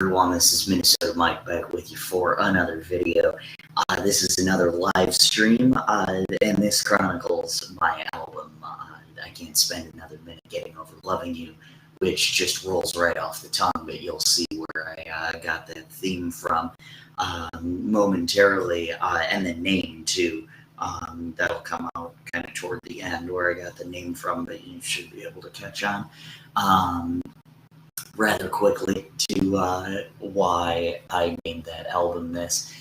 Everyone, this is Minnesota Mike back with you for another video. This is another live stream, and this chronicles my album. I can't spend another minute getting over Loving You, which just rolls right off the tongue, but you'll see where I got that theme from momentarily, and the name too. That'll come out kind of toward the end where I got the name from, but you should be able to catch on rather quickly to why I named that album this.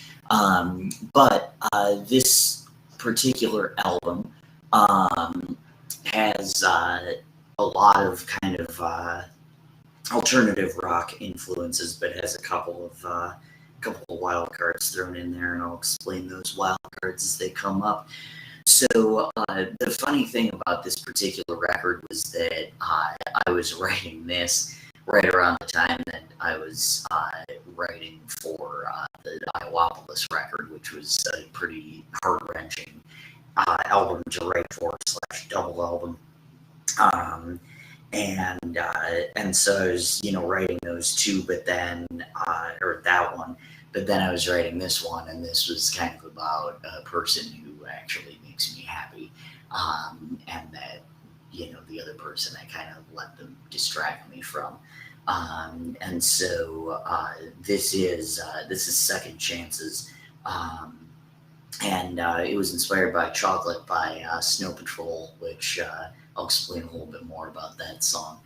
But this particular album has a lot of kind of alternative rock influences, but has a couple of wild cards thrown in there, and I'll explain those wild cards as they come up. So the funny thing about this particular record was that I was writing this right around the time that I was writing for the Iowapolis record, which was a pretty heart-wrenching album to write for / double album. And so I was, writing those two, but then, or that one, but then I was writing this one, and this was kind of about a person who actually makes me happy, and that, the other person I kind of let them distract me from. And so this is Second Chances, and it was inspired by Chocolate by Snow Patrol, which I'll explain a little bit more about that song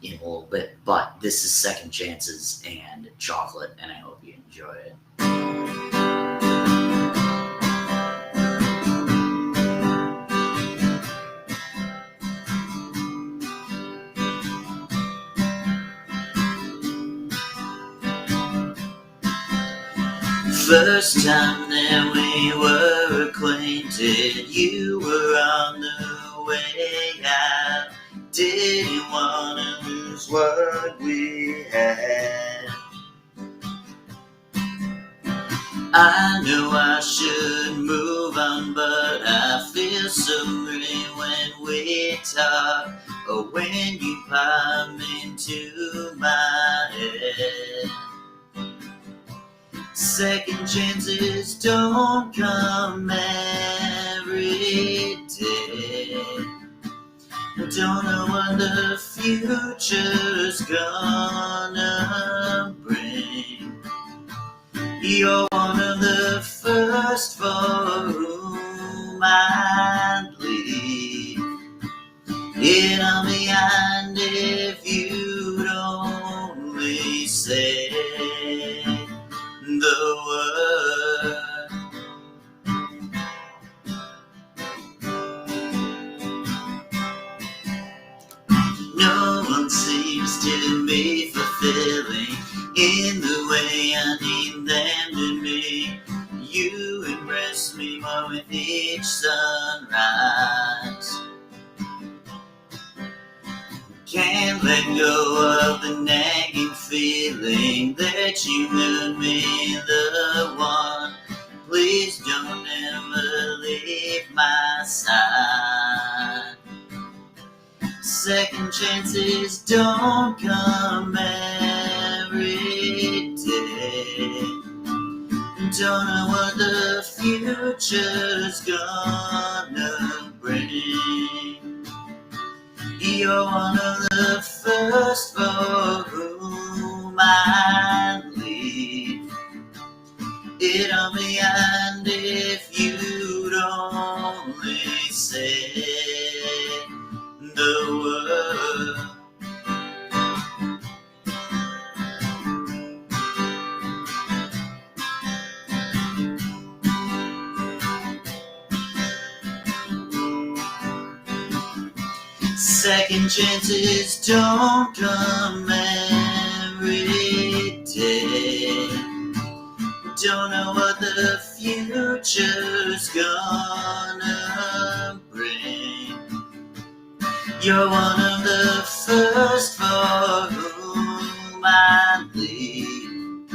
in a little bit. But this is Second Chances and Chocolate, and I hope you enjoy it. First time that we were acquainted, you were on the way out. Didn't want to lose what we had. I know I should move on, but I feel so green when we talk, or when you pop into my head. Second chances don't come every day. Don't know what the future's gonna bring. You're one of the first for whom I'd leave. It'll be behind if you'd only say the word. No one seems to be fulfilling in the way I need them to be. You impress me more with each sunrise. Can't let go of the nagging feeling that you made me the one. Please don't ever leave my side. Second chances don't come every day. Don't know what the future's gonna bring. You're one of the first for whom I leave. It'll be behind if you'd only say the word. Second chances don't come every day. Don't know what the future's gonna bring. You're one of the first for whom I leave.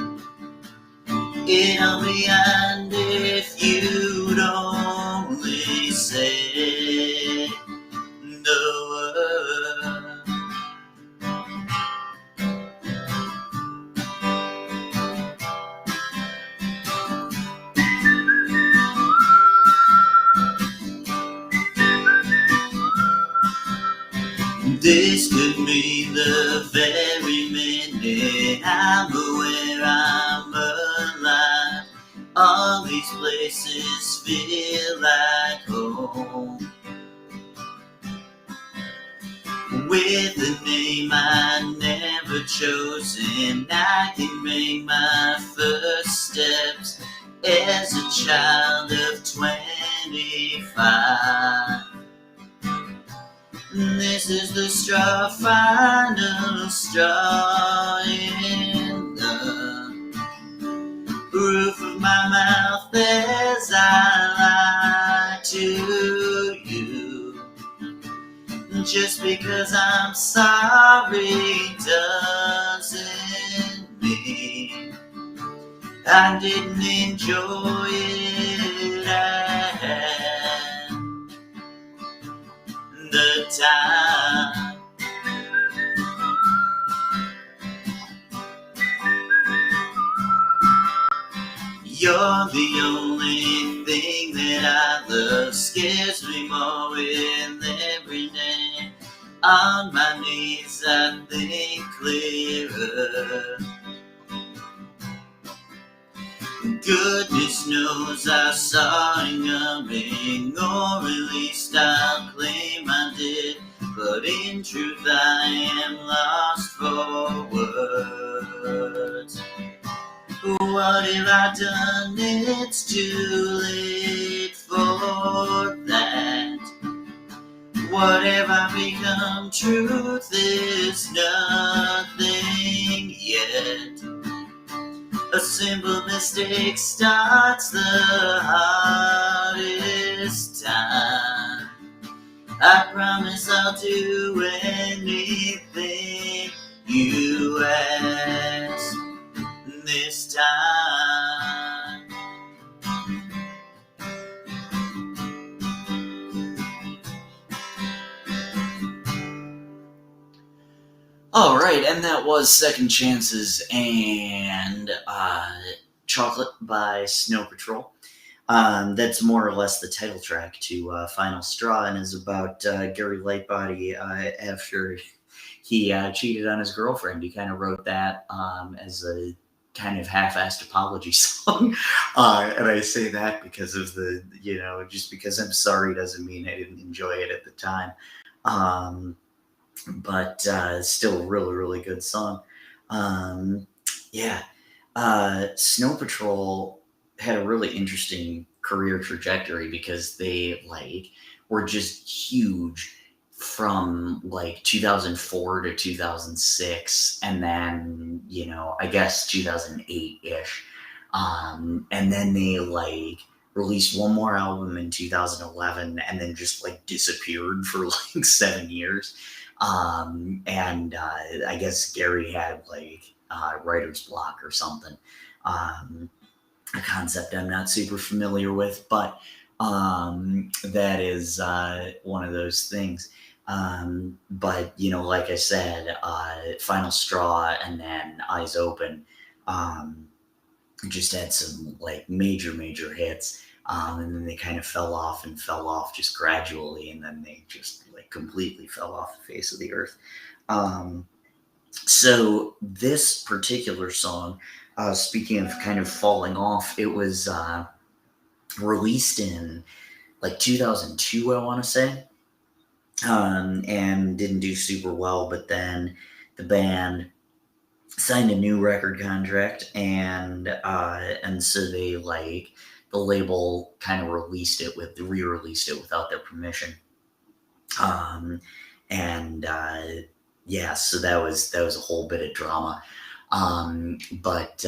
It'll be behind if you'd only say the word. me the very minute I'm aware I'm alive. All these places feel like home. With a name I never chosen, I can make my first steps as a child of 25. This is the straw, final straw in the roof of my mouth as I lie to you. Just because I'm sorry doesn't mean I didn't enjoy it at the time. You're the only thing that I love, scares me more with every day. On my knees I think clearer. Goodness knows I saw it coming, or at least I'll claim I did. But in truth I am lost for words. What have I done? It's too late for that. What have I become? Truth is nothing yet. A simple mistake starts the hardest time. I promise I'll do anything you ask this time. All right, and that was Second Chances and Chocolate by Snow Patrol. That's more or less the title track to Final Straw, and is about Gary Lightbody after he cheated on his girlfriend. He kind of wrote that as a kind of half-assed apology song. And I say that because of the, just because I'm sorry doesn't mean I didn't enjoy it at the time. But still a really, really good song. Snow Patrol had a really interesting career trajectory because they were just huge from 2004 to 2006, and then I guess 2008-ish, and then they released one more album in 2011 and then just disappeared for 7 years. And I guess Gary had writer's block or something. A concept I'm not super familiar with, but that is one of those things. But like I said, Final Straw and then Eyes Open just had some major hits, and then they kind of fell off just gradually, and then they just completely fell off the face of the earth. So this particular song, speaking of kind of falling off, it was released in 2002, I want to say, and didn't do super well. But then the band signed a new record contract, and so they the label kind of re-released it without their permission. So that was a whole bit of drama. But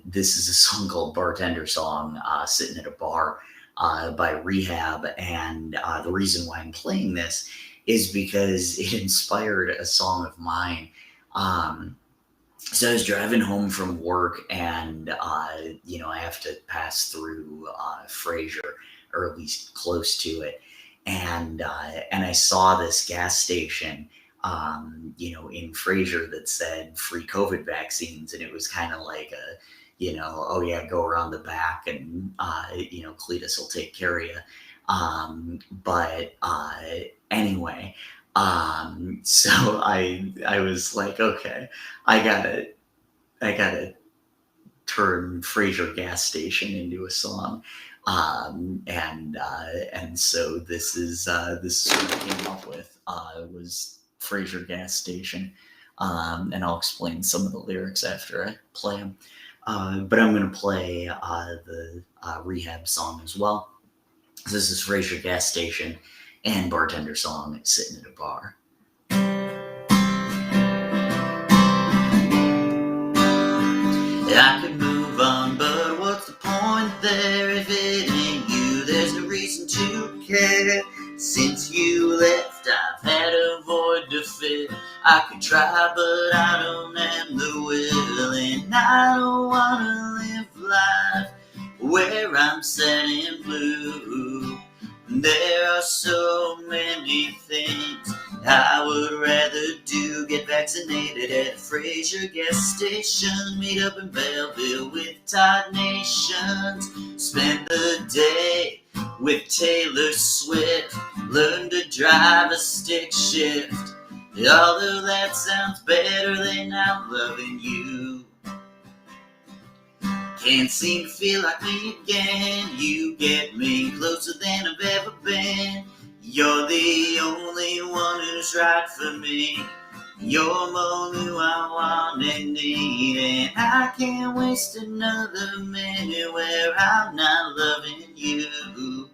this is a song called Bartender Song, Sitting at a Bar, by Rehab. And the reason why I'm playing this is because it inspired a song of mine. So I was driving home from work, and I have to pass through Fraser, or at least close to it, and I saw this gas station, in Fraser that said free COVID vaccines, and it was kind of like a, oh yeah, go around the back, and Cletus will take care of you. But anyway. So I was like, okay, I gotta turn Fraser gas station into a song. And so this is what I came up with, was Fraser gas station. And I'll explain some of the lyrics after I play them. But I'm going to play the rehab song as well. This is Fraser gas station and bartender song, Sitting at a Bar. I could move on, but what's the point there if it ain't you? There's no reason to care. Since you left, I've had a void to fill. I could try, but I don't have the will, and I don't wanna live life where I'm sad and blue. There are so many things I would rather do. Get vaccinated at a Fraser gas station, meet up in Belleville with Todd Nations, spend the day with Taylor Swift, learn to drive a stick shift. All of that sounds better than not loving you. Can't seem to feel like me again. You get me closer than I've ever been. You're the only one who's right for me. You're more who I want and need, and I can't waste another minute where I'm not loving you.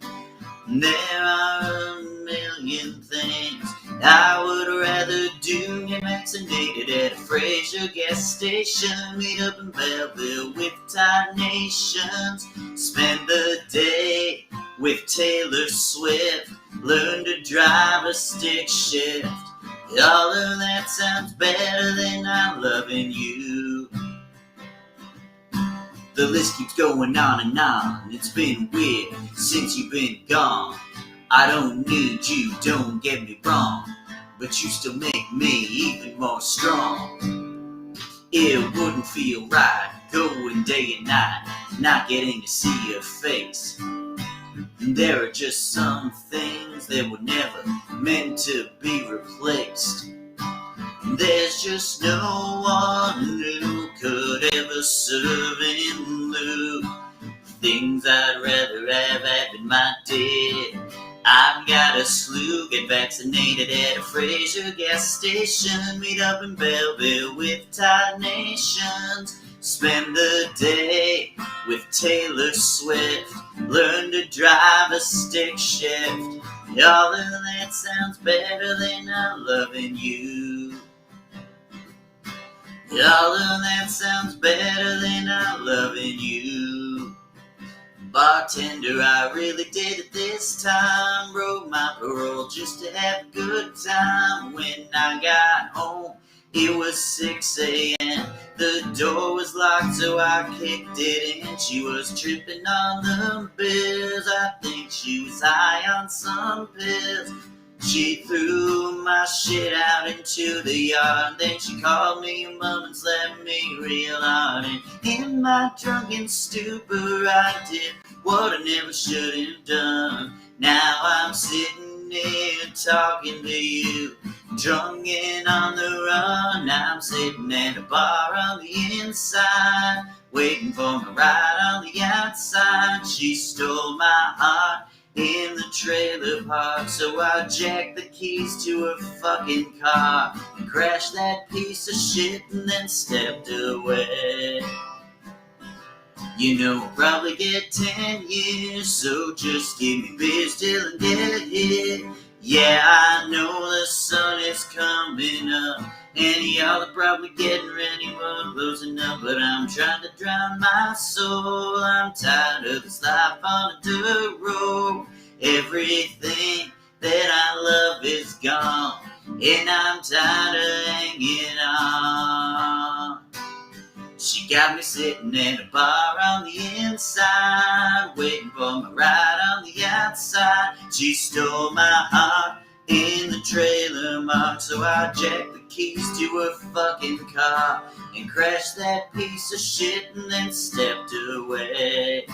There are a million things I would rather do. Get vaccinated at a Fraser gas station, meet up in Belleville with Todd Nations, spend the day with Taylor Swift, learn to drive a stick shift. All of that sounds better than not loving you. The list keeps going on and on. It's been weird since you've been gone. I don't need you, don't get me wrong, but you still make me even more strong. It wouldn't feel right going day and night, not getting to see your face. There are just some things that were never meant to be replaced. There's just no one who could ever serve in lieu. Things I'd rather have happened my dead. I've got a slew, get vaccinated at a Fraser gas station, meet up in Belleville with Todd Nations, spend the day with Taylor Swift, learn to drive a stick shift. All of that sounds better than not loving you. All of that sounds better than not loving you. Bartender, I really did it this time. Broke my parole just to have a good time. When I got home, it was 6 a.m. The door was locked, so I kicked it in. She was tripping on the bills. I think she was high on some pills. She threw my shit out into the yard. Then she called me a mom and slapped me real hard. And in my drunken stupor, I did what I never should have done. Now I'm sitting here talking to you, drunk and on the run. I'm sitting at a bar on the inside, waiting for my ride on the outside. She stole my heart in the trailer park, so I jacked the keys to her fucking car and crashed that piece of shit and then stepped away. You know I'll probably get 10 years, so just give me beers till I get hit. Yeah, I know the sun is coming up, and y'all are probably getting ready for closing up, but I'm trying to drown my soul. I'm tired of this life on a dirt road. Everything that I love is gone, and I'm tired of hanging on. She got me sitting at a bar on the inside, waiting for my ride on the outside. She stole my heart in the trailer mark, so I jacked the keys to her fucking car and crashed that piece of shit and then stepped away.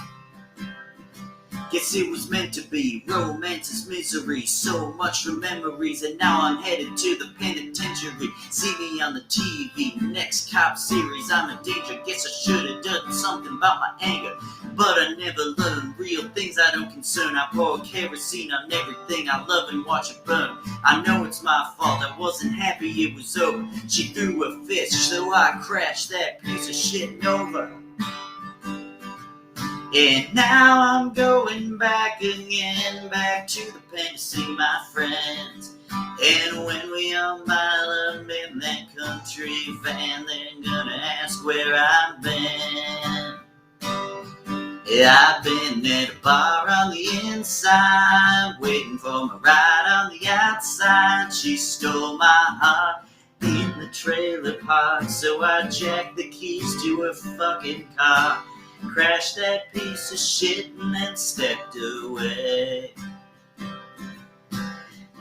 Guess it was meant to be. Romance is misery, so much for memories, and now I'm headed to the penitentiary. See me on the TV, next cop series. I'm in danger, guess I should have done something about my anger, but I never learned. Real things I don't concern. I pour kerosene on everything I love and watch it burn. I know it's my fault, I wasn't happy it was over. She threw a fist, so I crashed that piece of shit over. And now I'm going back again, back to the pen to see my friends. And when we all mile up in that country van, they're gonna ask where I've been. Yeah, I've been at a bar on the inside, waiting for my ride on the outside. She stole my heart in the trailer park, so I jacked the keys to her fucking car, crashed that piece of shit and then stepped away.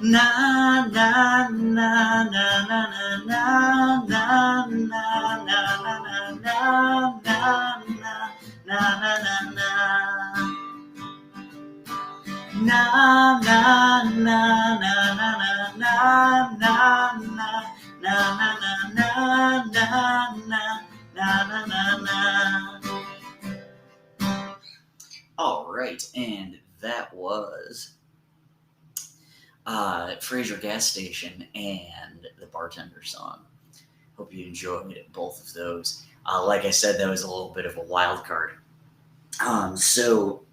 Na na na na na na na na na na na na na na. Na na na na na na na na na na na na na na. All right, and that was Fraser Gas Station and the Bartender Song. Hope you enjoyed both of those. Like I said, that was a little bit of a wild card. So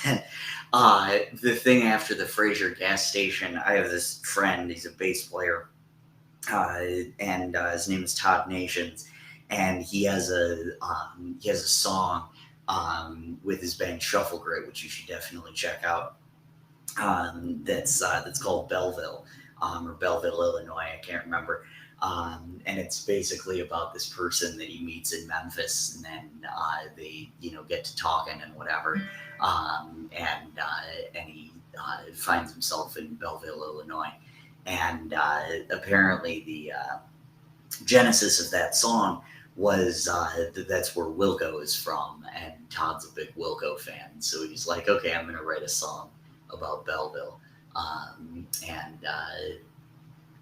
the thing after the Fraser Gas Station, I have this friend, he's a bass player, and his name is Todd Nations, and he has a song with his band Shuffle Grit, which you should definitely check out. That's called Belleville, or Belleville, Illinois, I can't remember. And it's basically about this person that he meets in Memphis, and then they get to talking and whatever, and he finds himself in Belleville, Illinois, and apparently the genesis of that song was that's where Wilco is from, and Todd's a big Wilco fan, so he's like, okay, I'm gonna write a song about Belleville, and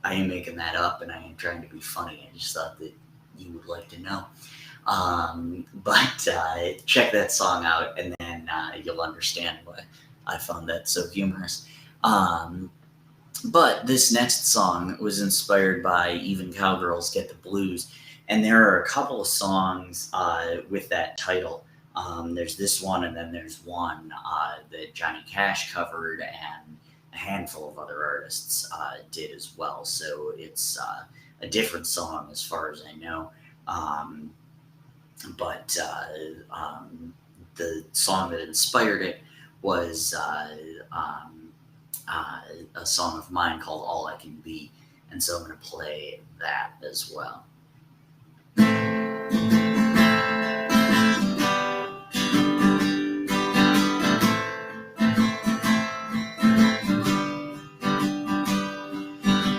I ain't making that up, and I ain't trying to be funny. I just thought that you would like to know. But check that song out, and then you'll understand why I found that so humorous. But this next song was inspired by Even Cowgirls Get the Blues, and there are a couple of songs with that title. There's this one, and then there's one that Johnny Cash covered, and a handful of other artists did as well. So it's a different song as far as I know. But the song that inspired it was a song of mine called All I Can Be. And so I'm going to play that as well.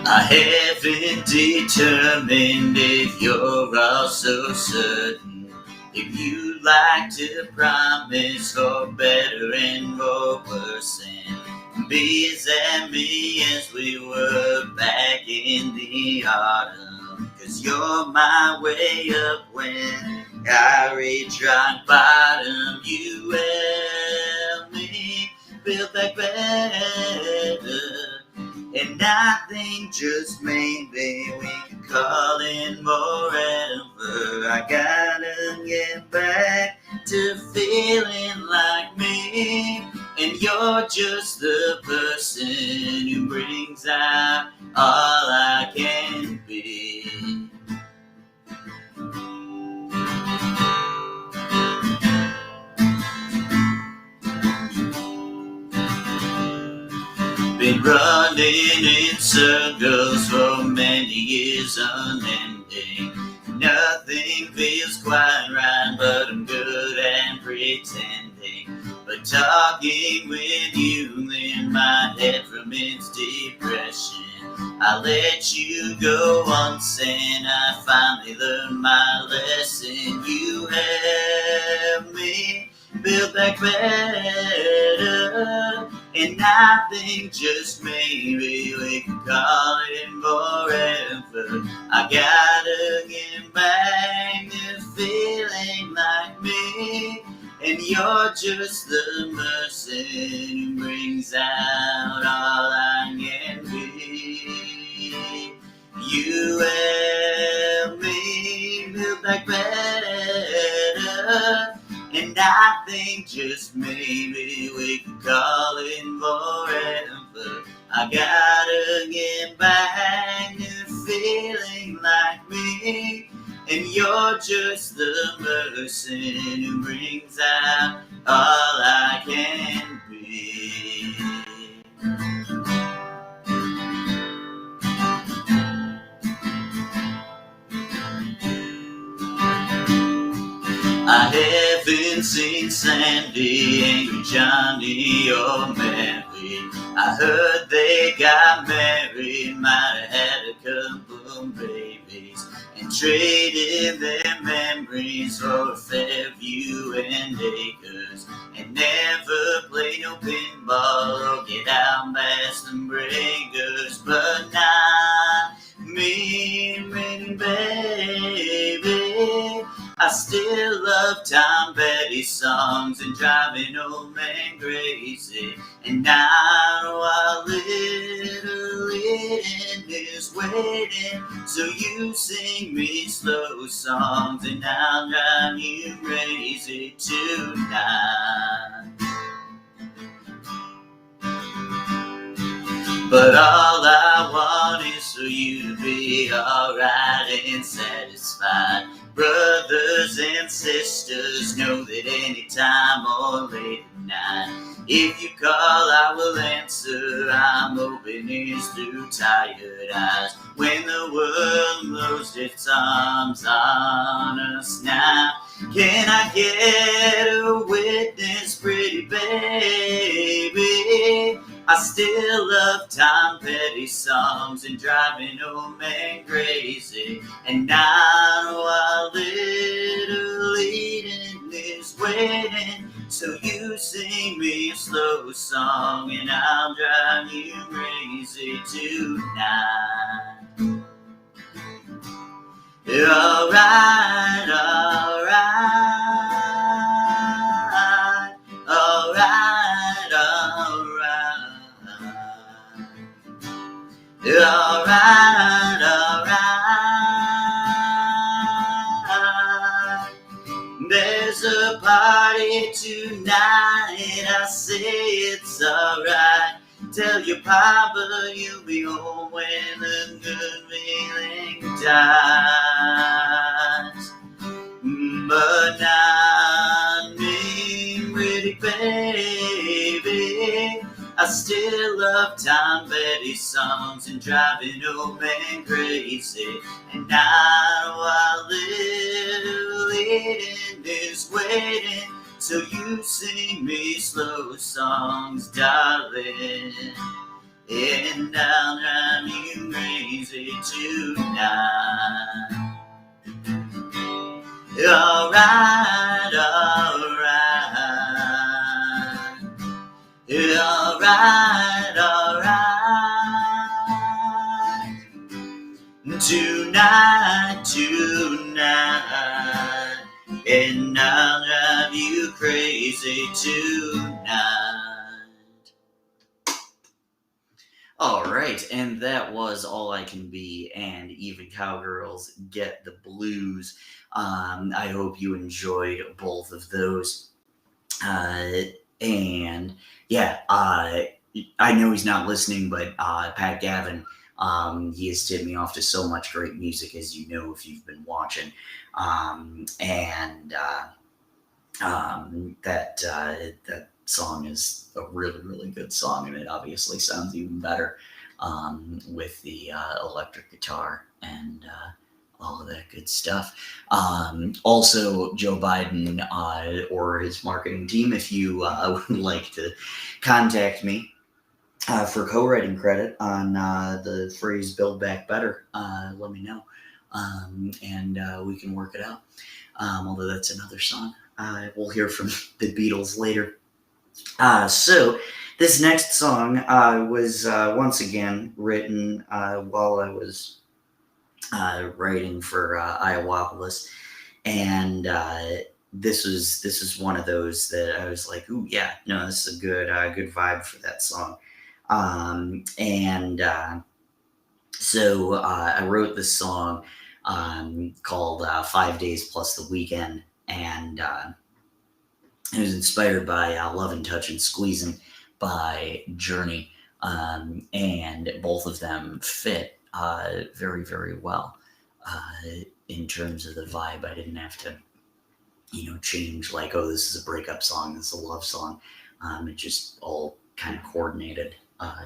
I haven't determined if you're also certain, if you like to promise for better and for worse, and be as me as we were back in the autumn. 'Cause you're my way up when I reach rock bottom. You help me build back better. And I think just maybe we could call it forever. I gotta get back to feeling like me. And you're just the person who brings out all I can be. Been running in circles for many years unending. Nothing feels quite right, but I'm good at pretending. But talking with you in my head from its depression. I let you go once and I finally learned my lesson. You help me build back better. And I think just maybe we can call it forever. I gotta get back to feeling like me. And you're just the person who brings out all I can be. You help me build back better. And I think just maybe we could call it forever. I gotta get back to feeling like me. And you're just the person who brings out all I can be. I haven't seen Sandy, Angry Johnny, or Mary. I heard they got married, might have had a couple babies, and traded their memories for Fairview and Acres, and never played no pinball or get out past the breakers. But not me, baby. I still love Tom Petty songs and driving old man crazy. And now our little Eden is waiting, so you sing me slow songs and I'll drive you crazy tonight. But all I want is for you to be alright and satisfied. Brothers and sisters know that any time or late at night, if you call I will answer. I'm open ears through tired eyes. When the world closed its arms on us now, can I get a witness, pretty baby? I still love Tom Petty songs and driving old man crazy. And now our little Eden is waiting, so you sing me a slow song and I'll drive you crazy tonight. Alright, alright, alright, alright, alright, alright. There's a party tonight, I say it's alright. Tell your papa you'll be home when the good feeling dies. But not me, pretty baby. I still love Tom Petty songs and driving old man crazy. And now our little Eden is waiting, so you sing me slow songs, darling, and I'll drive you crazy tonight. Alright, alright, alright, alright. Tonight, tonight, and I'll drive you crazy tonight. All right, and that was All I Can Be and Even Cowgirls Get the Blues. I hope you enjoyed both of those. And yeah, I know he's not listening, but Pat Gavin, he has tipped me off to so much great music, as you know if you've been watching. That song is a really, really good song, and it obviously sounds even better with the electric guitar and all of that good stuff. Also, Joe Biden or his marketing team, if you would like to contact me for co-writing credit on the phrase "Build Back Better," let me know, and we can work it out. Although that's another song. We'll hear from the Beatles later. So this next song was once again written while I was writing for Iowapolis, and this is one of those that I was like, ooh, yeah, no, this is a good vibe for that song. So I wrote this song called 5 Days Plus the Weekend, and it was inspired by Love and Touch and Squeezing by Journey, and both of them fit very, very well in terms of the vibe. I didn't have to, change like, oh, this is a breakup song, this is a love song. It just all kind of coordinated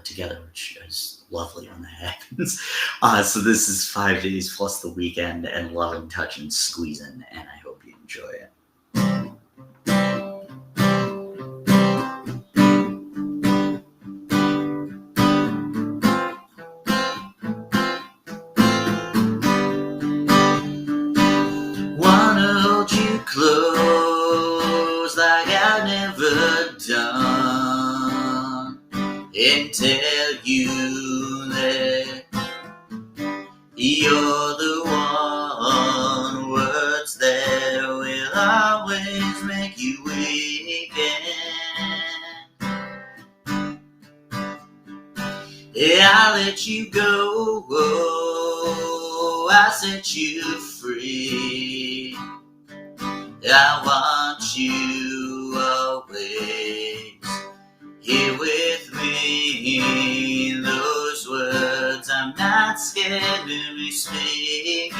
together, which is lovely when that happens. So this is 5 Days Plus the Weekend and Love and Touch and Squeezing, and I hope you enjoy it. Wanna hold you close like I've never done, and tell you that you're the one. Words that will always make you weeping. Yeah, I let you go, I set you free. I want you always here with me. Those words I'm not scared to be speaking.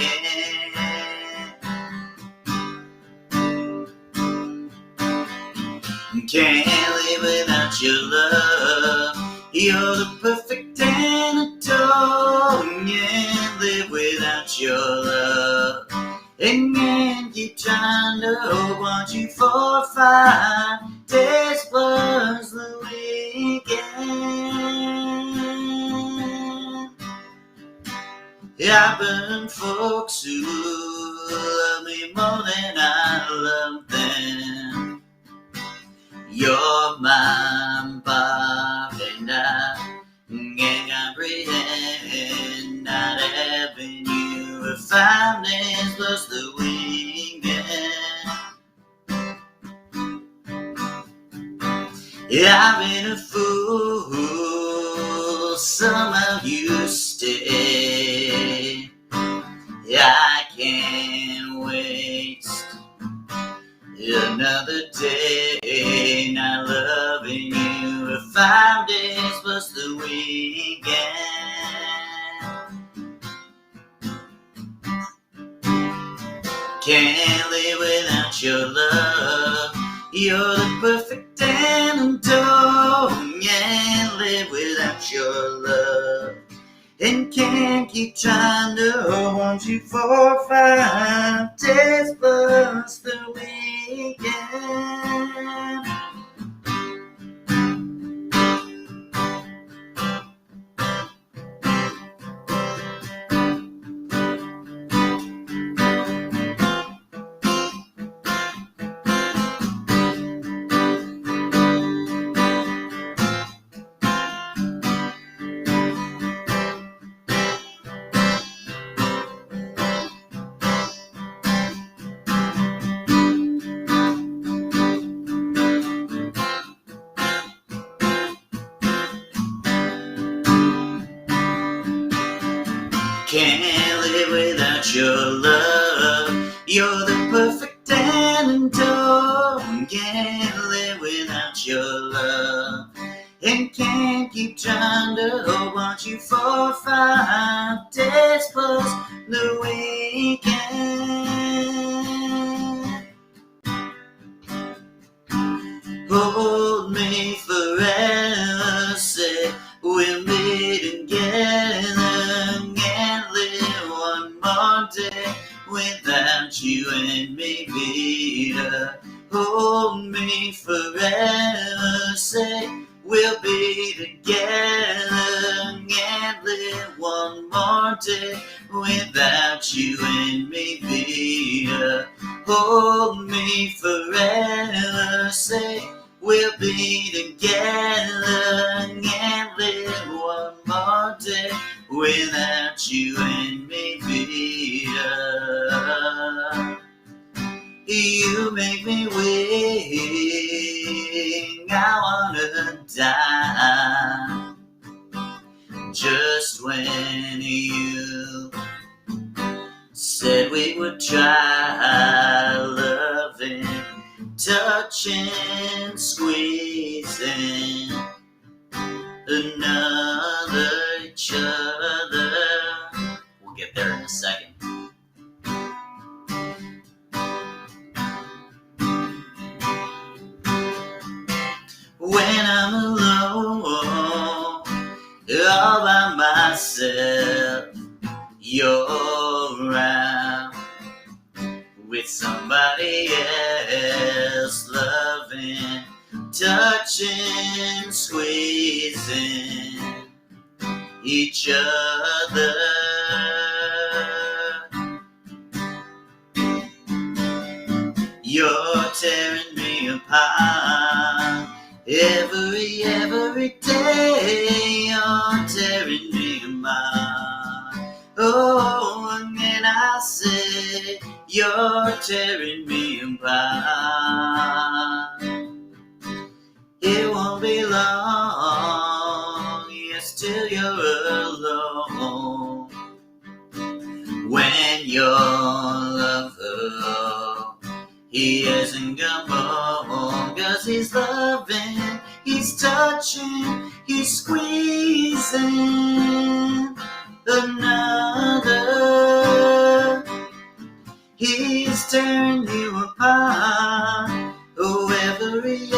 Can't live without your love. You're the perfect antidote. Can't live without your love. And can't keep trying to want you for 5 days plus the weekend. I've been folks who love me more than I love them. You're my part, and I can't comprehend not having you for 5 days plus the weekend. Yeah, I've been a fool, somehow you stay. Yeah, I can't waste another day not loving you for 5 days plus the weekend. Can't live without your love. You're the perfect antidote. Can't live without your love. And can't keep trying to want you for 5 days plus the weekend. Can't live without your love. You're the perfect antidote. Can't live without your love. And can't keep trying to want you for 5 days plus the weekend. Hold me forever, say we'll be together. Can't live one more day without you and me, Peter. Hold me forever, say we'll be together. Can't live one more day without you and me, Peter. Hold hold me forever, say we'll be together and live one more day without you and me, Peter. You make me weak, I wanna die. Just when you said we would try loving, touching, squeezing another each other. We'll get there in a second. When I'm alone, all by myself, you're around with somebody else, loving, touching, squeezing each other. You're tearing me apart every day. You're tearing me apart. Oh, and I say you're tearing me apart. It won't be long, yes, till you're alone. When your lover, he hasn't come home, 'cause he's loving, he's touching, he's squeezing another. He's tearing you apart. Oh, every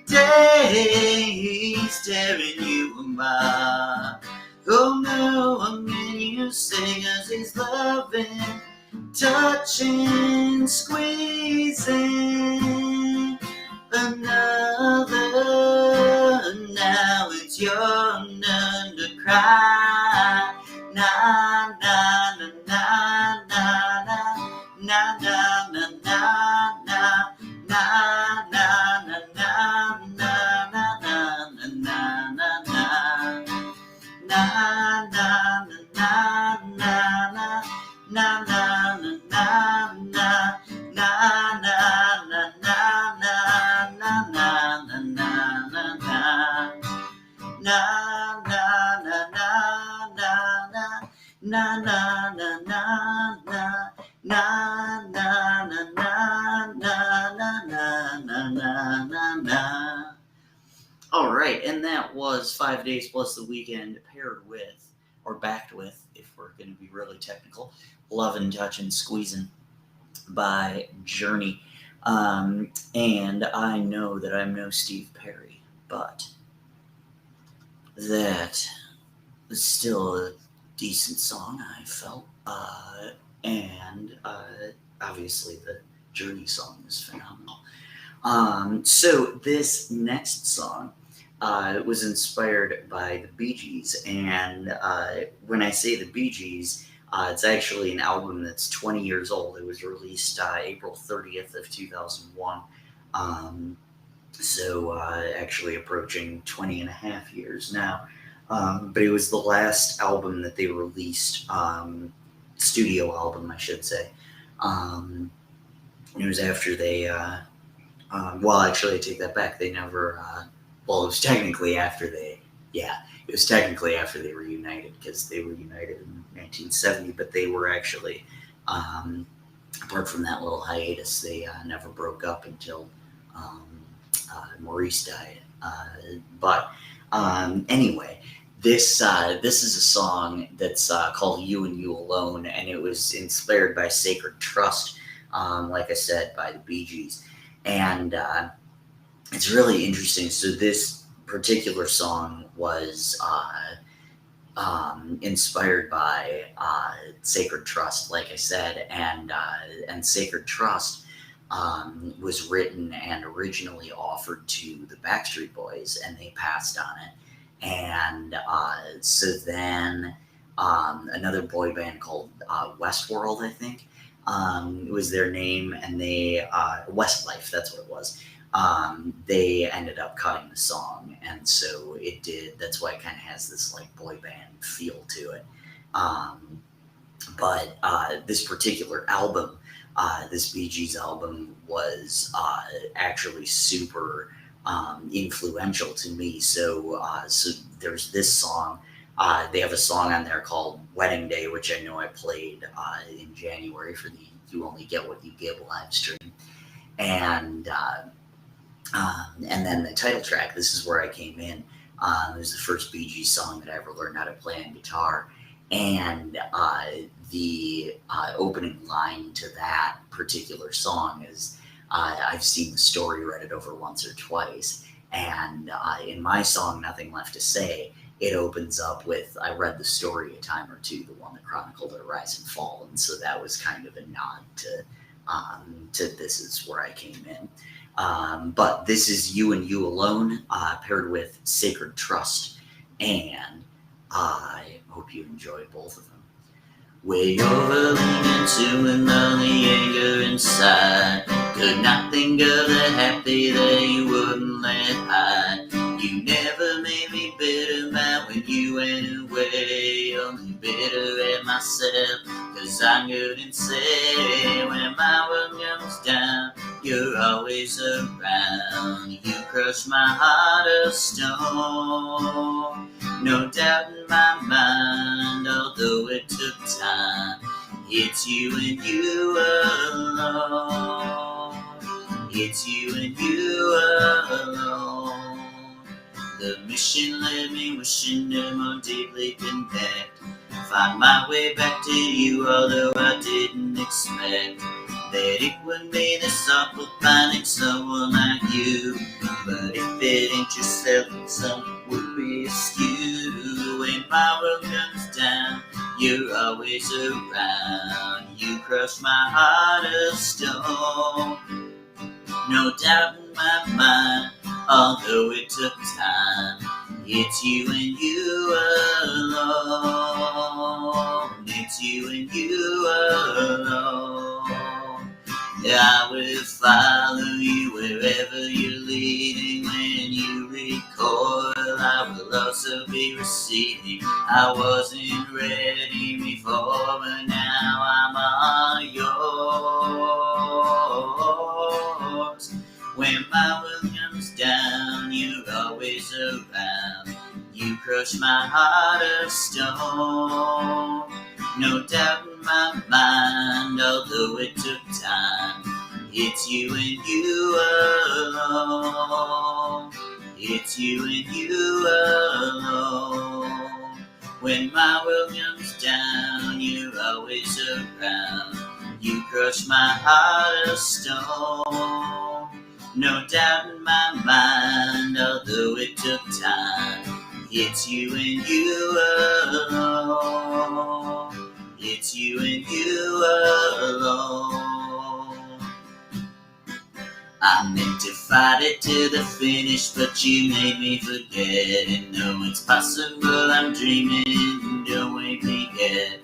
day he's tearing you apart. Oh no, I'm in you say, 'cause he's loving, touching, squeezing another. Now it's your turn to cry. Na na na na na na na na na na na na na na na na All right, and that was 5 Days Plus the Weekend paired with, or backed with, if we're going to be really technical, Lovin', Touchin', Squeezin' by Journey. And I know that I'm no Steve Perry, but that is still a decent song, I felt. And obviously the Journey song is phenomenal. So this next song was inspired by the Bee Gees, and when I say the Bee Gees, it's actually an album that's 20 years old. It was released April 30th of 2001, so actually approaching 20 and a half years now. But it was the last album that they released, studio album, I should say. It was after they, well, actually, I take that back. They never, well, it was technically after they, it was technically after they reunited, because they reunited in 1970, but they were actually, apart from that little hiatus, they never broke up until Maurice died. But anyway, this is a song that's called You and You Alone, and it was inspired by Sacred Trust, like I said, by the Bee Gees. And it's really interesting. So this particular song was inspired by Sacred Trust, like I said, and Sacred Trust was written and originally offered to the Backstreet Boys, and they passed on it. And so then another boy band called Westworld, I think, was their name, and they Westlife, that's what it was. They ended up cutting the song, and so it did. That's why it kind of has this like boy band feel to it. But this particular album, this Bee Gees album, was actually super influential to me. So there's this song. They have a song on there called "Wedding Day," which I know I played in January for the "You Only Get What You Give" live stream, and then the title track. This is where I came in. It was the first Bee Gees song that I ever learned how to play on guitar, and the opening line to that particular song is, I've seen the story, read it over once or twice, and in my song, Nothing Left to Say, it opens up with, I read the story a time or two, the one that chronicled her rise and fall, and so that was kind of a nod to This Is Where I Came In. But this is You and You Alone, paired with Sacred Trust, and I hope you enjoy both of them. Way over leaning to another anger inside. Could not think of the happy that you wouldn't let hide. You never made me bitter about when you went away. Only bitter at myself, cause I couldn't say when my world comes down. You're always around. You crush my heart of stone. No doubt in my mind, although it took time. It's you and you alone. It's you and you alone. The mission led me wishing to more deeply connect. Find my way back to you, although I didn't expect that it would be this awful finding someone like you. But if it ain't yourself, then someone would be askew. When my world comes down, you're always around. You crush my heart of stone. No doubt in my mind, although it took time. It's you and you alone. It's you and you alone. I will follow you wherever you're leading. When you recoil, I will also be receding. I wasn't ready before, but now I'm all yours. When my world comes down, you're always around. You crush my heart of stone. No doubt in my mind, although it took time. It's you and you alone. It's you and you alone. When my world comes down, you're always around. You crush my heart of stone. No doubt in my mind, although it took time. It's you and you alone. It's you and you alone. I meant to fight it to the finish, but you made me forget. And no, it's possible I'm dreaming, don't wake me yet.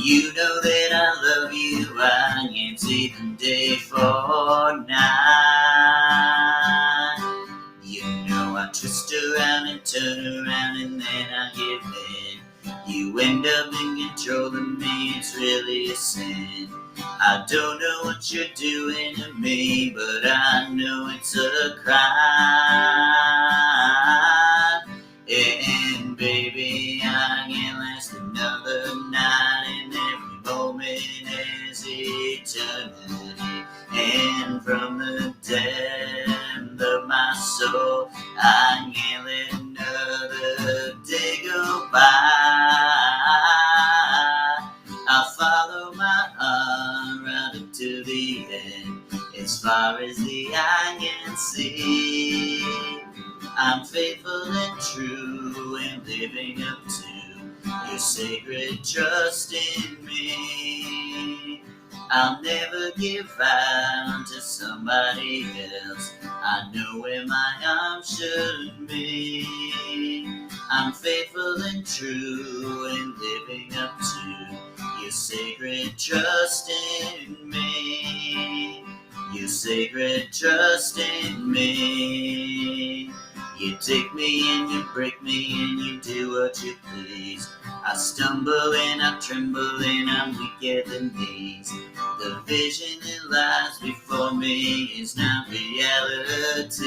You know that I love you, I can't see them day for night. You know I twist around and turn around and then I give in. You end up in control of me, it's really a sin. I don't know what you're doing to me, but I know it's a crime. And baby, I can't last another night, and every moment is eternity. And from the depth of my soul, I can't let another day go by. I'll follow my heart right up to the end, as far as the eye can see. I'm faithful and true and living up to your sacred trust in me. I'll never give out to somebody else. I know where my arms should be. I'm faithful and true and living up to your sacred trust in me, your sacred trust in me. You take me and you break me and you do what you please. I stumble and I tremble and I'm weaker than these. The vision that lies before me is not reality.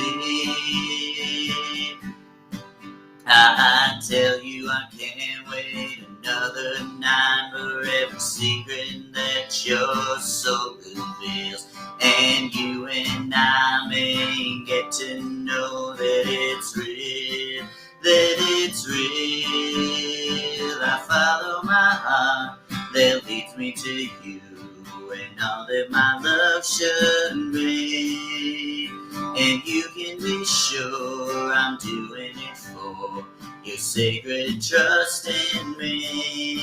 I tell you I can't wait another night for every secret that your soul reveals. And you and I may get to know that it's real, that it's real. I follow my heart that leads me to you, and all that my love should be. And you can be sure I'm doing it for your sacred trust in me.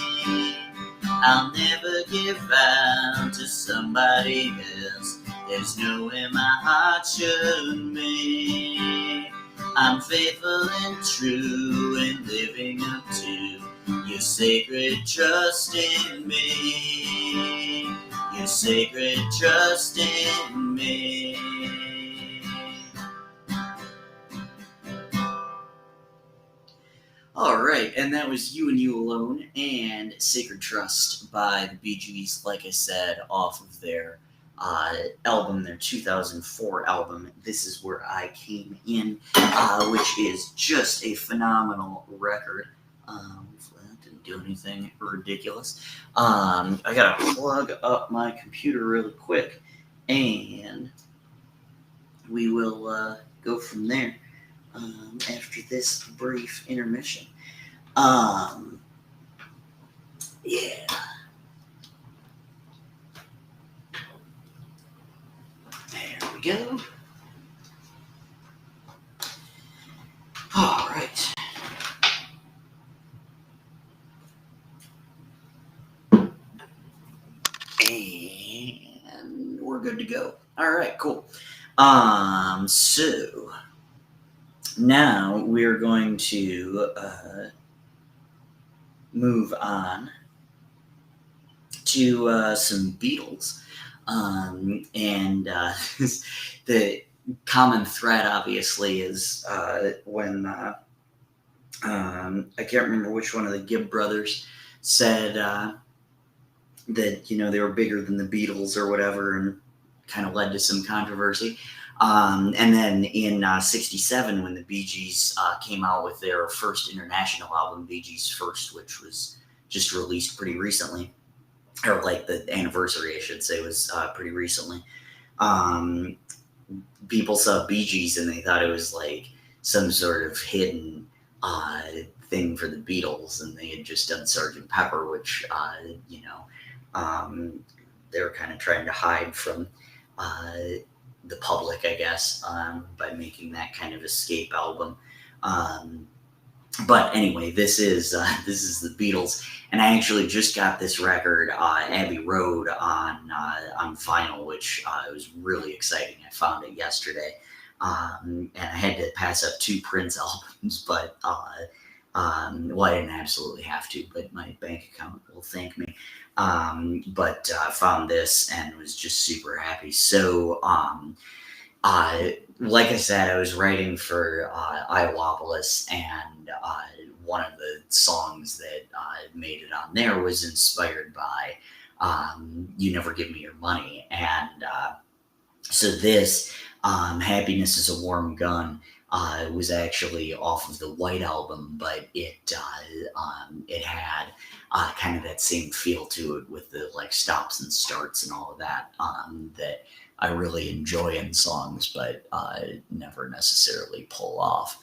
I'll never give out to somebody else. There's nowhere my heart should be. I'm faithful and true and living up to your sacred trust in me. Your sacred trust in me. All right, and that was You and You Alone and Sacred Trust by the Bee Gees, like I said, off of their album, their 2004 album, This Is Where I Came In, which is just a phenomenal record. That didn't do anything ridiculous. I gotta plug up my computer really quick, and we will go from there. After this brief intermission. Yeah. There we go. All right. And we're good to go. All right, cool. So now we're going to move on to some Beatles. And the common thread, obviously, is when I can't remember which one of the Gibb brothers said that, you know, they were bigger than the Beatles or whatever, and kind of led to some controversy. And then in '67, when the Bee Gees came out with their first international album, Bee Gees First, which was just released pretty recently, or like the anniversary, I should say, was pretty recently. People saw Bee Gees and they thought it was like some sort of hidden thing for the Beatles, and they had just done Sgt. Pepper, which, you know, they were kind of trying to hide from the public, I guess, by making that kind of escape album. But anyway, this is the Beatles, and I actually just got this record, Abbey Road, on vinyl, which was really exciting. I found it yesterday, and I had to pass up 2 Prince albums, but well, I didn't absolutely have to, but my bank account will thank me. But I found this and was just super happy. So, like I said, I was writing for Iowapolis, and one of the songs that made it on there was inspired by You Never Give Me Your Money. And so this, Happiness is a Warm Gun, was actually off of the White Album, but it had kind of that same feel to it, with the like stops and starts and all of that, that I really enjoy in songs, but never necessarily pull off.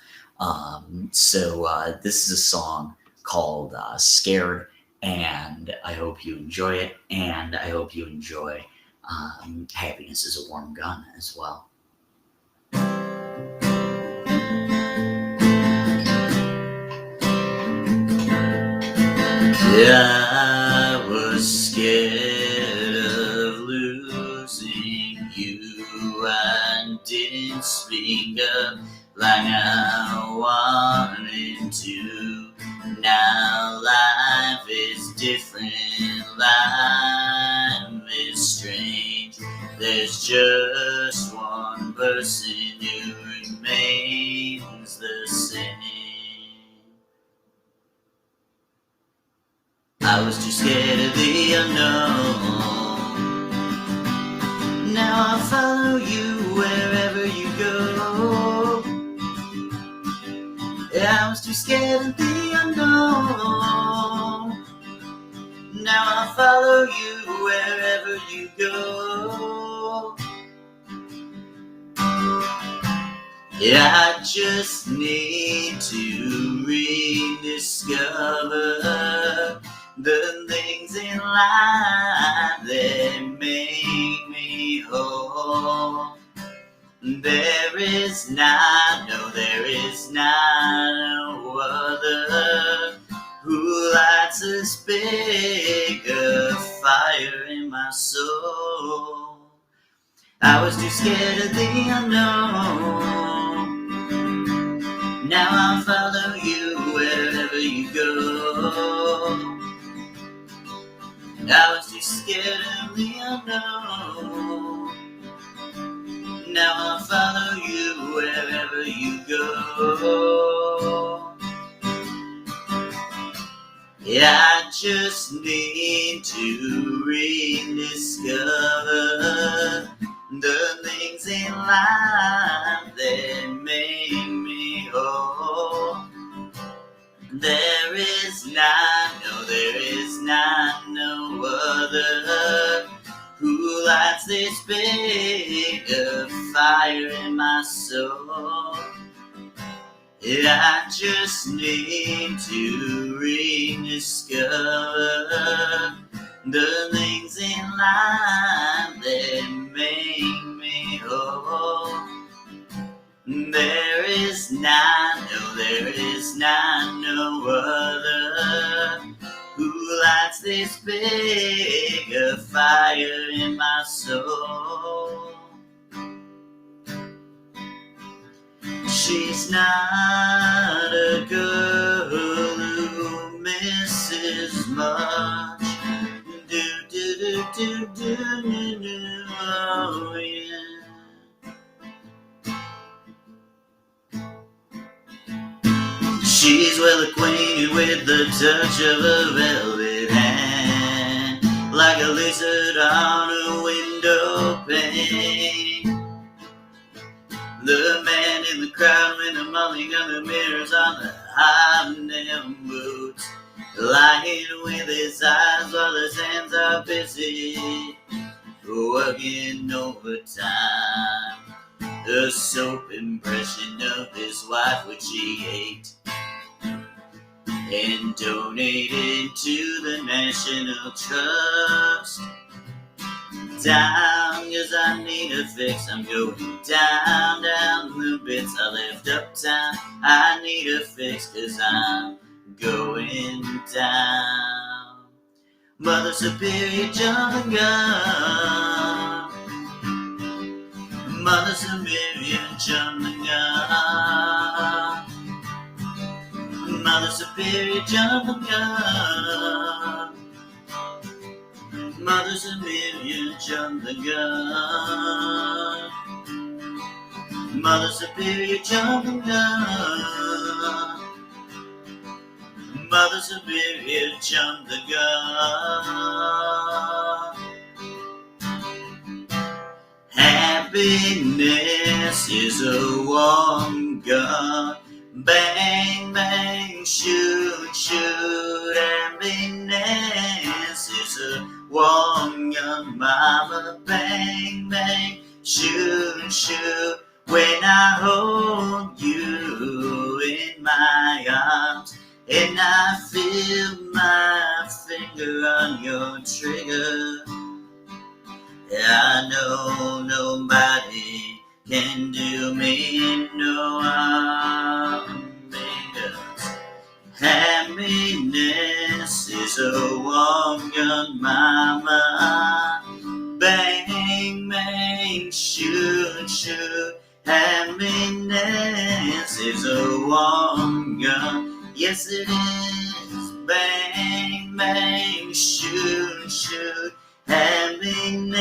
So this is a song called Scared, and I hope you enjoy it, and I hope you enjoy Happiness is a Warm Gun as well. I was scared of losing you. I didn't speak up like I wanted to. Now life is different life is strange. There's just one person who remains the same. I was too scared of the unknown. Now I'll follow you wherever you go. I was too scared of the unknown. Now I'll follow you wherever you go. I just need to rediscover the things in life that make me whole. There is not no other who lights this bigger fire in my soul. I was too scared of the unknown. Now I'll follow you wherever you go. I was too scared of the unknown. Now I'll follow you wherever you go. I just need to rediscover the things in life that make me whole. There is not no other who lights this bigger fire in my soul. I just need to rediscover the things in life that make me whole. There is not no other who lights this bigger fire in my soul. She's not a girl who misses much. Oh yeah. She's well acquainted with the touch of a velvet hand, like a lizard on a window pane. The man in the crowd with the mulling of the mirrors on the hobnail boots, lying with his eyes while his hands are busy working overtime. A soap impression of his wife which he ate and donated to the National Trust. Down, 'cause I need a fix. I'm going down the bits I left uptown. I need a fix 'cause I'm going down. Mother Superior jumping gun. Mother Superior jumping gun. Mother Superior jumping gun. Mother Superior jumped the gun. Mother Superior jumped the gun. Mother Superior jumped the gun. Happiness is a warm gun. Bang, bang, shoot, shoot. Happiness is a warm gun, mama. Bang, bang, shoot, shoot. When I hold you in my arms and I feel my finger on your trigger, I know nobody can do me no harm, because happiness is a warm gun, mama. Bang, bang, shoot, shoot. Happiness is a warm gun. Yes, it is. Bang, bang, shoot, shoot. Happiness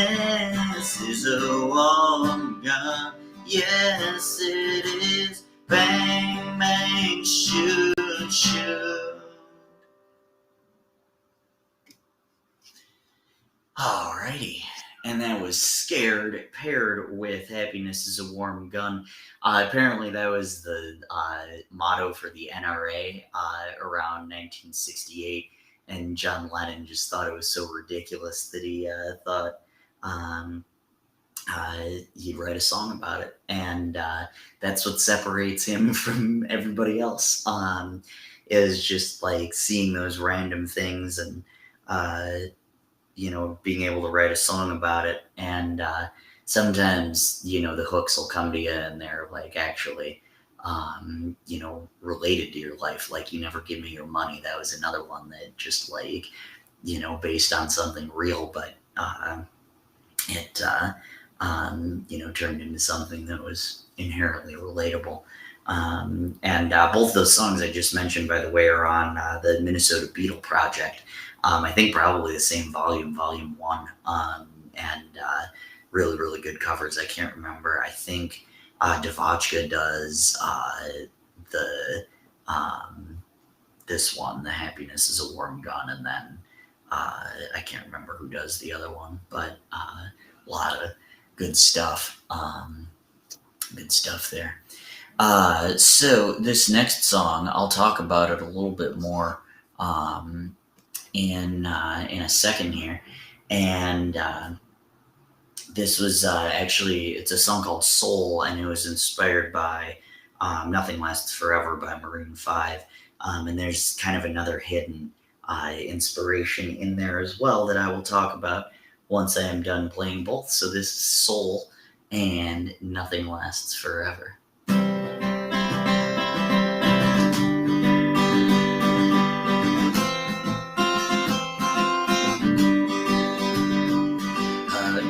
is a warm gun. Yes, it is. Bang, bang, shoot, shoot. Alrighty. And that was Scared, paired with Happiness is a Warm Gun. Apparently, that was the motto for the NRA around 1968. And John Lennon just thought it was so ridiculous that he thought he'd write a song about it. And that's what separates him from everybody else, is just like seeing those random things and being able to write a song about it. And sometimes, the hooks will come to you and they're like actually, related to your life. Like You Never Give Me Your Money. That was another one that just like, based on something real, but it, turned into something that was inherently relatable. And both those songs I just mentioned, by the way, are on the Minnesota Beetle Project. I think probably the same volume 1, and really, really good covers. I can't remember. I think Devotchka does this one, The Happiness is a Warm Gun, and then I can't remember who does the other one, but a lot of good stuff. Good stuff there. So this next song, I'll talk about it a little bit more in a second here, and this was actually, it's a song called Soul, and it was inspired by Nothing Lasts Forever by Maroon 5, and there's kind of another hidden inspiration in there as well that I will talk about once I am done playing both. So this is Soul and Nothing Lasts Forever.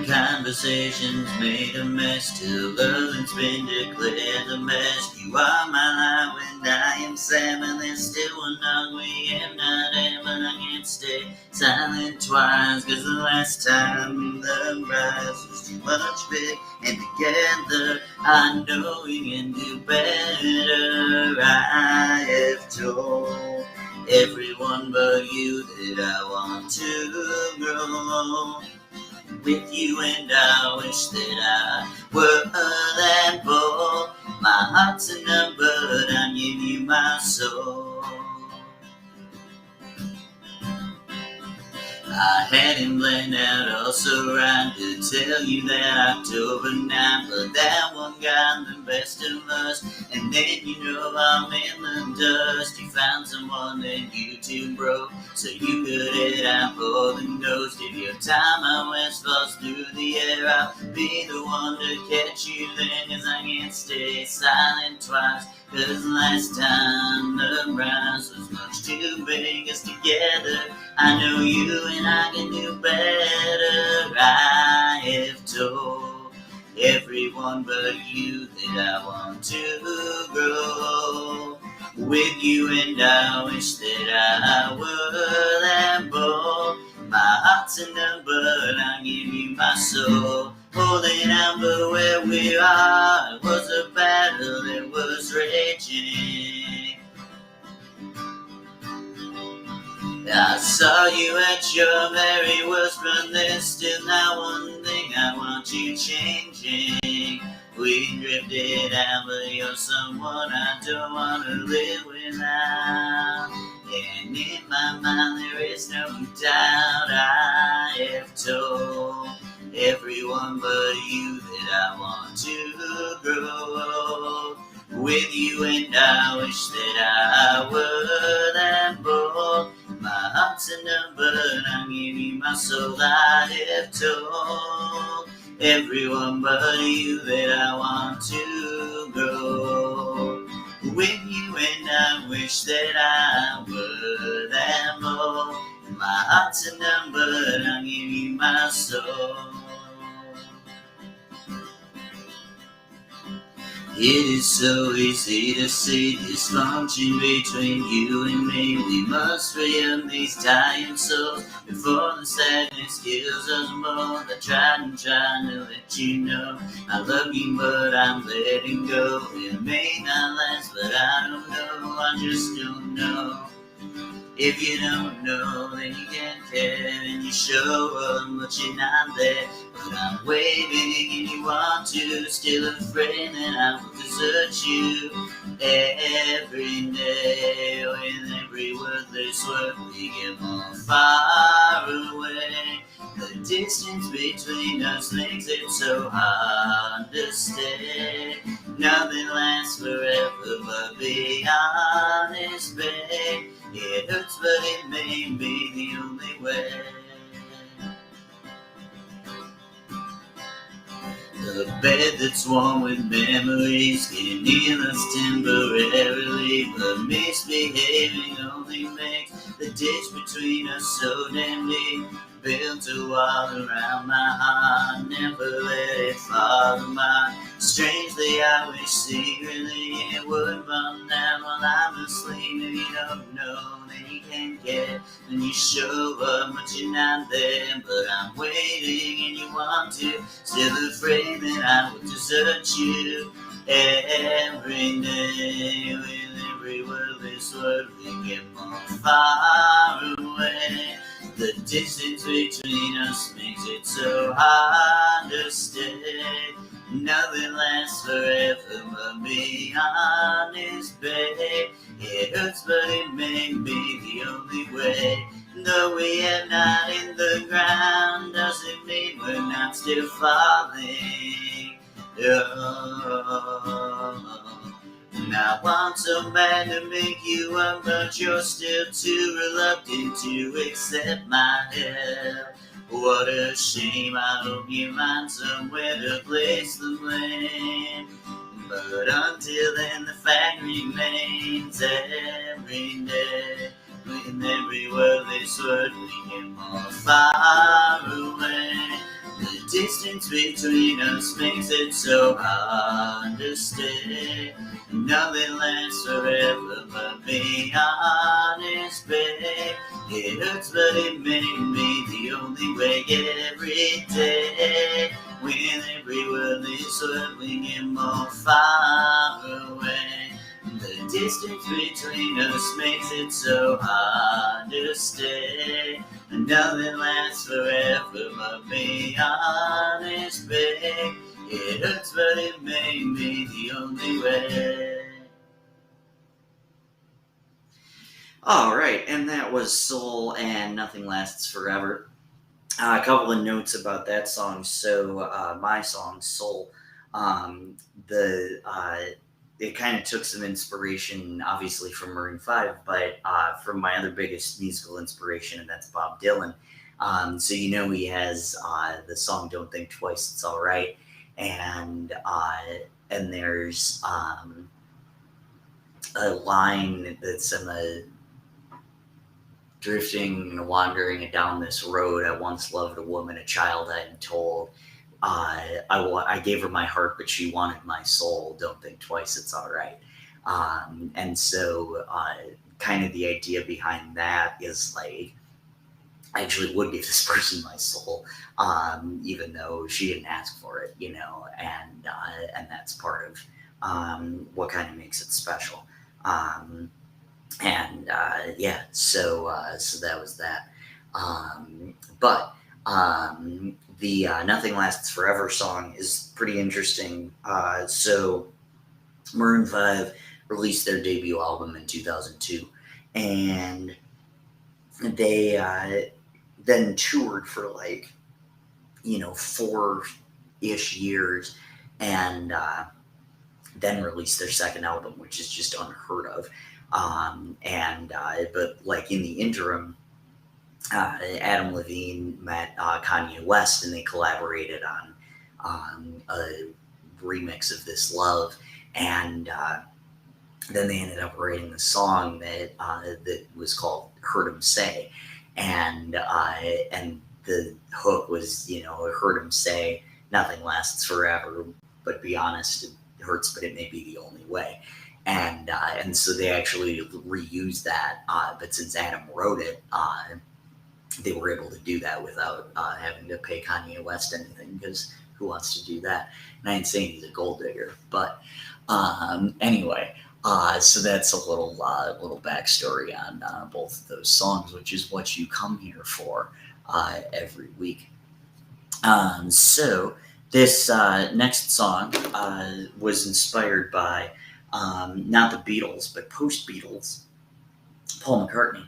Conversations made a mess till loving's been declared the best. You are my light when I am sad, and there's still one dog we have not had, but I can't stay silent twice, cause the last time the price was too much big, and together I know we can do better. I have told everyone but you that I want to grow with you, and I wish that I were that bold. My heart's a number, but I'm giving you my soul. I had him planned out also right to tell you that October night, but that one got the best of us, and then I'm in the dust. You found someone that you two broke, so you could head out for the ghost. If your time out west falls through the air, I'll be the one to catch you then, cause I can't stay silent twice, cause last time the price was much too big. Cause together I know you and I can do better. I have told everyone but you that I want to grow with you, and I wish that I were that bold. My heart's a number, and I give you my soul. Holding out, but where we are, it was a battle that was raging. I saw you at your very worst, but there's still not one thing I want you changing. We drifted out, but you're someone I don't want to live without. And in my mind there is no doubt. I have told everyone but you that I want to grow with you, and I wish that I were that bold. My heart's a number, and I'm giving you my soul. I have told everyone but you that I want to grow with you, and I wish that I were that bold. My heart's a number, and I'm giving you my soul. It is so easy to see dysfunction between you and me. We must free up these dying souls before the sadness kills us both. I tried to let you know I love you, but I'm letting go. It may not last, but I don't know. I just don't know. If you don't know, then you can't care, and you show up, but you're not there. But I'm waiting, and you want to, still afraid that I will desert you every day. With every wordless word, we get more far away. The distance between us makes it so hard to stay. Nothing lasts forever, but be honest, babe. It hurts, but it may be the only way. The bed that's warm with memories can heal us temporarily, but misbehaving only makes the ditch between us so damn deep. Built a wall around my heart, never let it fall apart. Strangely, I wish secretly it would fall down while I'm asleep. If you don't know, then you can't get. When you show up, but you're not there. But I'm waiting and you want to. Still afraid that I will desert you every day. With every wordless word, we get more far away. The distance between us makes it so hard to stay. Nothing lasts forever, but be honest, babe. It hurts, but it may be the only way. Though we are not in the ground, doesn't mean we're not still falling. Oh. And I want so bad to make you up, but you're still too reluctant to accept my help. What a shame, I hope you find somewhere to place the blame. But until then, the fact remains every day. With every wordless word, we get more far away. The distance between us makes it so hard to stay. Nothing lasts forever, but be honest, babe. It hurts, but it may be the only way. Every day, with every wordless word, we get more far away. The distance between us makes it so hard to stay. Nothing lasts forever, but be honest, babe. It hurts, but it may be the only way. All right, and that was Soul and Nothing Lasts Forever. A couple of notes about that song. So, my song, Soul, it kind of took some inspiration, obviously, from Maroon 5, but from my other biggest musical inspiration, and that's Bob Dylan. So, he has the song Don't Think Twice, It's All Right. And there's a line that's in the drifting and wandering down this road. I once loved a woman, a child I had told. I gave her my heart, but she wanted my soul. Don't think twice, it's all right. And so kind of the idea behind that is like, I actually would give this person my soul, even though she didn't ask for it, and that's part of what kind of makes it special. So that was that. But the Nothing Lasts Forever song is pretty interesting. So Maroon 5 released their debut album in 2002, and they then toured for 4-ish years, and then released their second album, which is just unheard of. But in the interim, Adam Levine met Kanye West, and they collaborated on a remix of This Love, and then they ended up writing the song that was called Heard 'Em Say, and the hook was, heard him say, nothing lasts forever, but be honest, hurts, but it may be the only way. And so they actually reused that. But since Adam wrote it, they were able to do that without having to pay Kanye West anything, because who wants to do that? And I ain't saying he's a gold digger, but anyway, so that's a little backstory on both of those songs, which is what you come here for every week. So this next song was inspired by not the Beatles, but post-Beatles, Paul McCartney,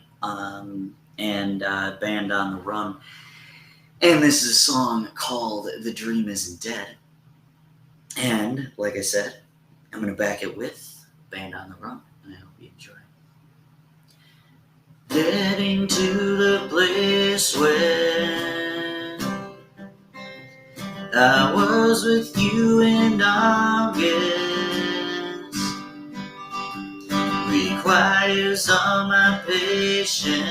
and Band on the Run. And this is a song called The Dream Isn't Dead. And like I said, I'm going to back it with Band on the Run, and I hope you enjoy. Getting to the place where I was with you in August requires all my patience,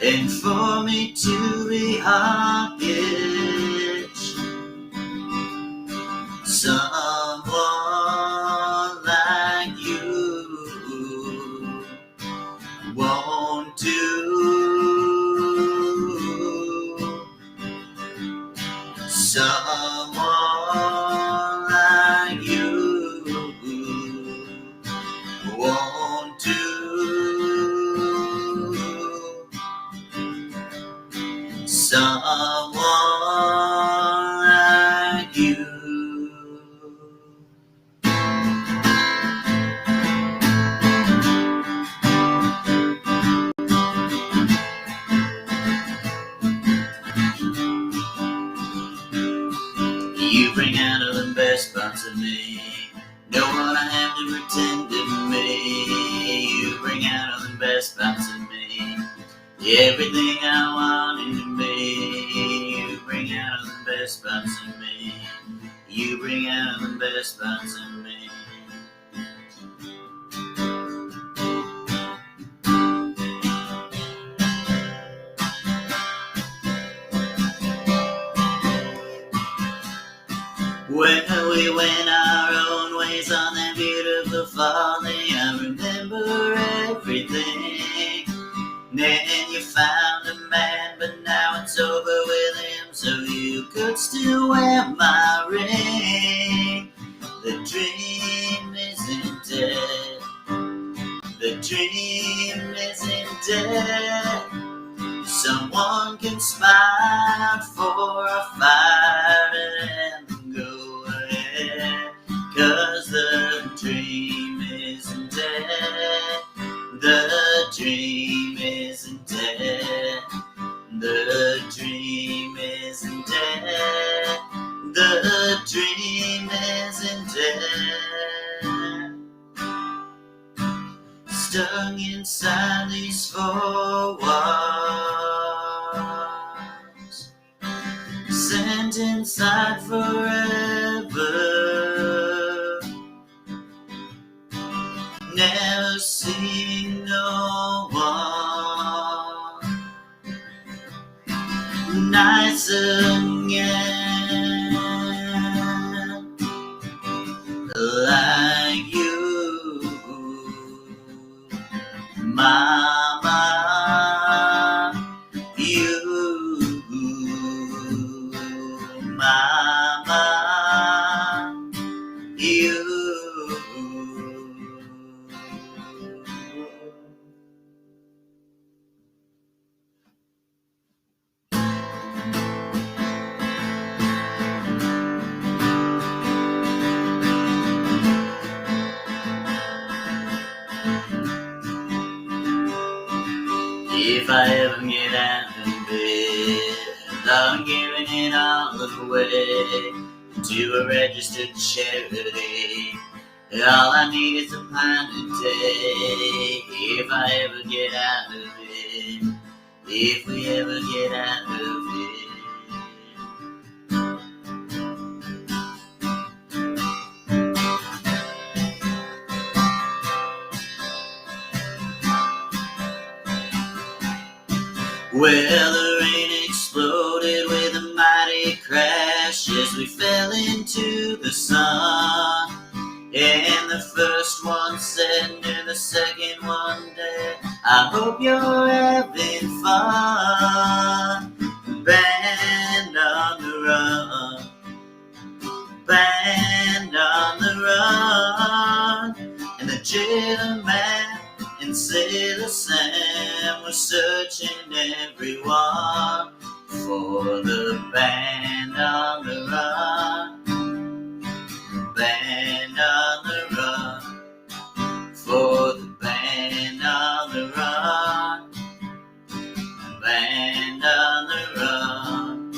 and for me to be hawkish, someone like you won't do. Someone like you won't do. Someone like you. You bring out all the best parts of me. Know what I have to pretend to be. You bring out all the best parts of me. Everything I wanted to be. You bring out all the best parts of me. You bring out all the best parts of me. When we went our own ways on that beautiful fall day, I remember everything. Then you found a man, but now it's over with him, so you could still wear my ring. The dream isn't dead. The dream isn't dead. Someone can smile for a fight and go ahead, 'cause the dream isn't dead. The dream isn't dead. The dream isn't dead. The dream isn't dead. Stuck inside these four walls, sent inside forever. Never seeing no one nice again like you, Mama. You, Mama. You. If I ever get out of bed, I'm giving it all away to a registered charity. All I need is a pint a day. If I ever get out of it, if we ever get out of it. Well, the rain exploded with a mighty crash as we fell into the sun. And the first one said to the second one dead, I hope you're having fun. Band on the run, band on the run. And the jailer man and Sailor Sam were searching everyone for the band on the run. Band on the run, for the band on the run, band on the run.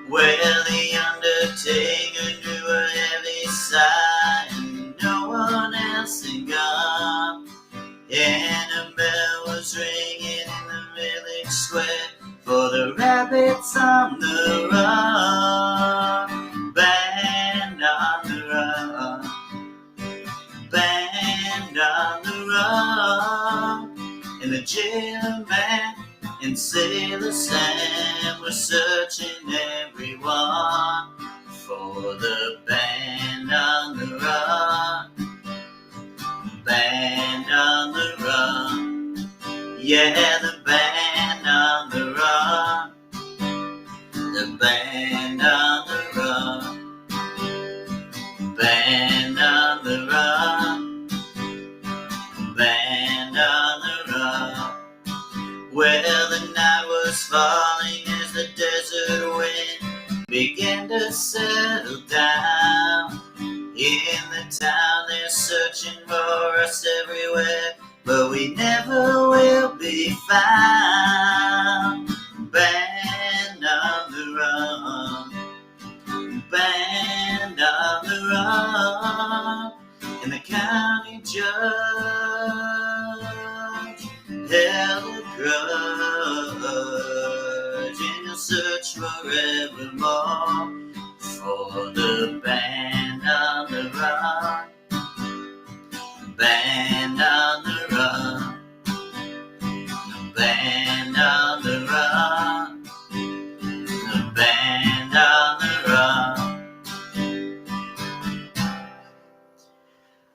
Well, the undertaker drew a heavy sigh, and no one else had gone. And a bell was ringing in the village square for the rabbits on the run. Band on the run, band on the run. And the jailer man and Sailor Sam were searching everyone for the band on the run, band on the run. Yeah, the band on the run, the band on the run. Band on the run, band on the run. Well, the night was falling as the desert wind began to settle down. In the town they're searching for us everywhere, but we never will be found. Band on the run, band on the run. And the county judge held a grudge, and you'll search forevermore for the band on the run, band on the run, band on the run, the band on the run.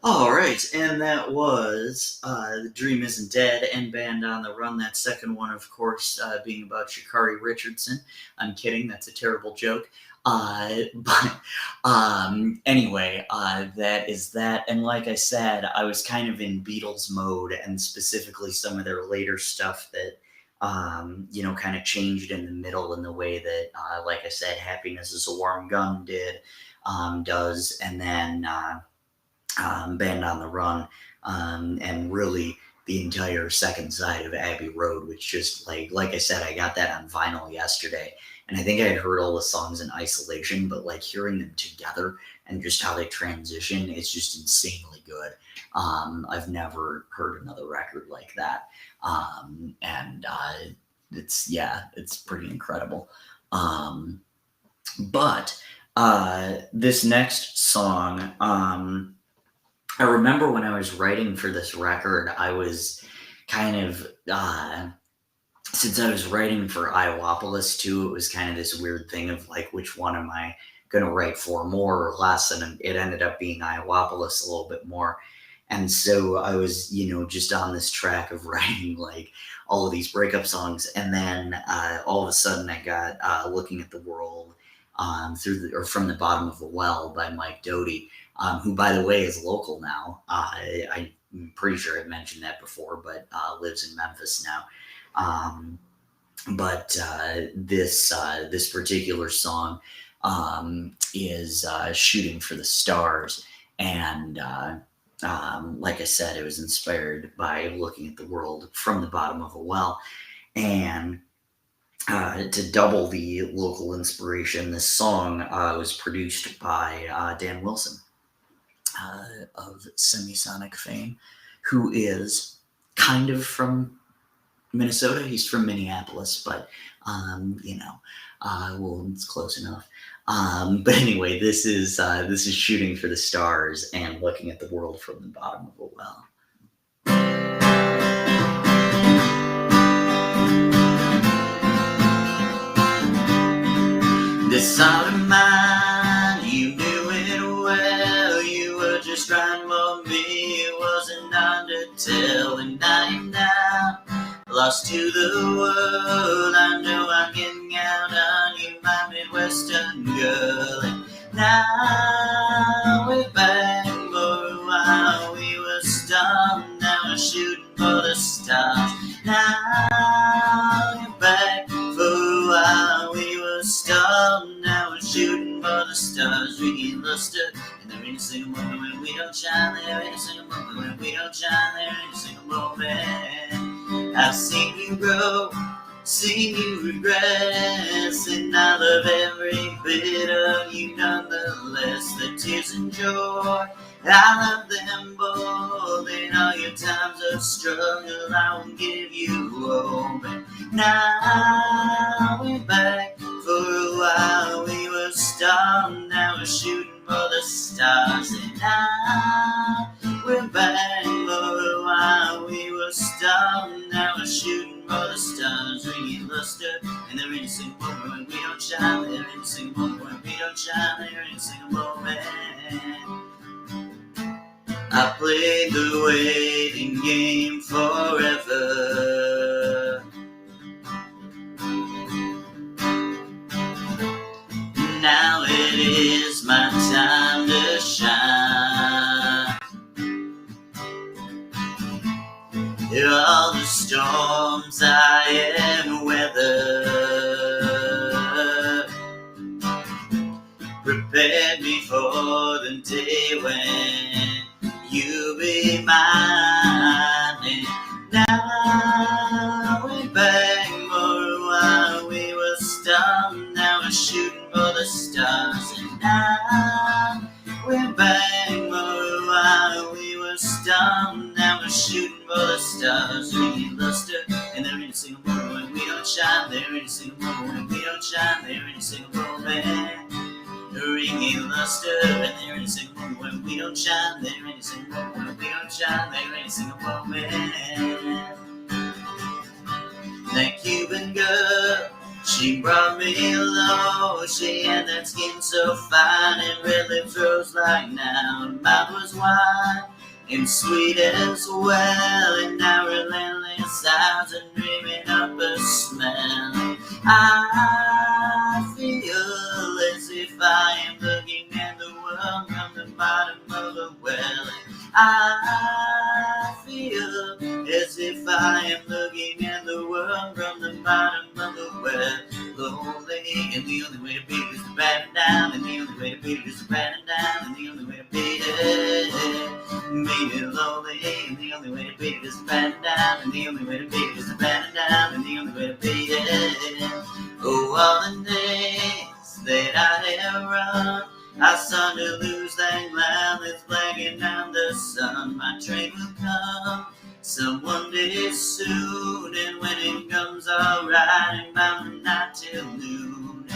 All right, and that was The Dream Isn't Dead and Band on the Run. That second one, of course, being about Sha'Carri Richardson. I'm kidding, that's a terrible joke. Anyway, that is that. And like I said, I was kind of in Beatles mode, and specifically some of their later stuff that, kind of changed in the middle in the way that, like I said, Happiness is a Warm Gun does, and then Band on the Run, and really the entire second side of Abbey Road, which just like I said, I got that on vinyl yesterday, and I think I had heard all the songs in isolation, but like hearing them together and just how they transition, it's just insanely good. I've never heard another record like that, and it's pretty incredible. But this next song, I remember when I was writing for this record, I was kind of, since I was writing for Iowapolis too, it was kind of this weird thing of like, which one am I going to write for more or less? And it ended up being Iowapolis a little bit more. And so I was, just on this track of writing like all of these breakup songs. And then all of a sudden I got Looking at the World from the Bottom of a Well by Mike Doty. Who, by the way, is local now. I'm pretty sure I've mentioned that before, but lives in Memphis now. But this particular song is Shooting for the Stars. And like I said, it was inspired by looking at the world from the bottom of a well. And to double the local inspiration, this song was produced by Dan Wilson. Of Semisonic fame, who is kind of from Minnesota. He's from Minneapolis, but it's close enough. But anyway, this is Shooting for the Stars and Looking at the World from the Bottom of a Well. This song of mine, you knew it well. trying for me, it wasn't hard to tell. And I am now lost to the world. I know I'm getting out on you, my Midwestern girl. And now we're back for a while. We were stunned, now we're shooting for the stars. Now we're back for a while. We were stunned, now we're shooting for the stars. We get luster, and there ain't a single moment when we don't shine. There ain't a single moment when we don't shine. There ain't a single moment. I've seen you grow, seen you regress, and I love every bit of you nonetheless. The tears and joy, I love them both. In all your times of struggle, I won't give you hope. And now we're back for a while. We were stunned, now we're shooting for the stars. And now we're back for a while. We were stunned, now we're shooting for the stars. We get luster, and there ain't a single moment when we don't shine. There ain't a single moment when we don't shine. There ain't a single moment. I played the waiting game forever. Now it is my time to shine. All the storms I am weathered prepared me for the day when you be mine. And now we're back for a while. We were stunned, now we're shooting for the stars. And now we're back for a while. We were stunned, now we're shooting for the stars. We get luster, and there ain't a single moment when we don't shine. There ain't a single moment when we don't shine. There ain't a single moment. Ringing luster, and there ain't a single moment when we don't shine. There ain't a single moment when we don't shine. There ain't a single moment. That Cuban girl, she brought me low. She had that skin so fine and red lips rose like now. Her mouth was wide and sweet as well, and now relentless eyes are dreaming up a smell. I feel as if I am looking at the world from the bottom of a well. I feel as if I am looking at the world from the bottom of the well. Lonely, and the only way to beat it is to bat it down, and the only way to beat it is to bat it down, and the only way to beat it. Made it lonely, and the only way to beat it is to bat it down, and the only way to beat it is to bat it down, and the only way to beat it. Oh, all the days that I have run, I started to lose that cloud that's blacking out the sun. My train will come someone day soon, and when it comes, I'll ride it by midnight till noon.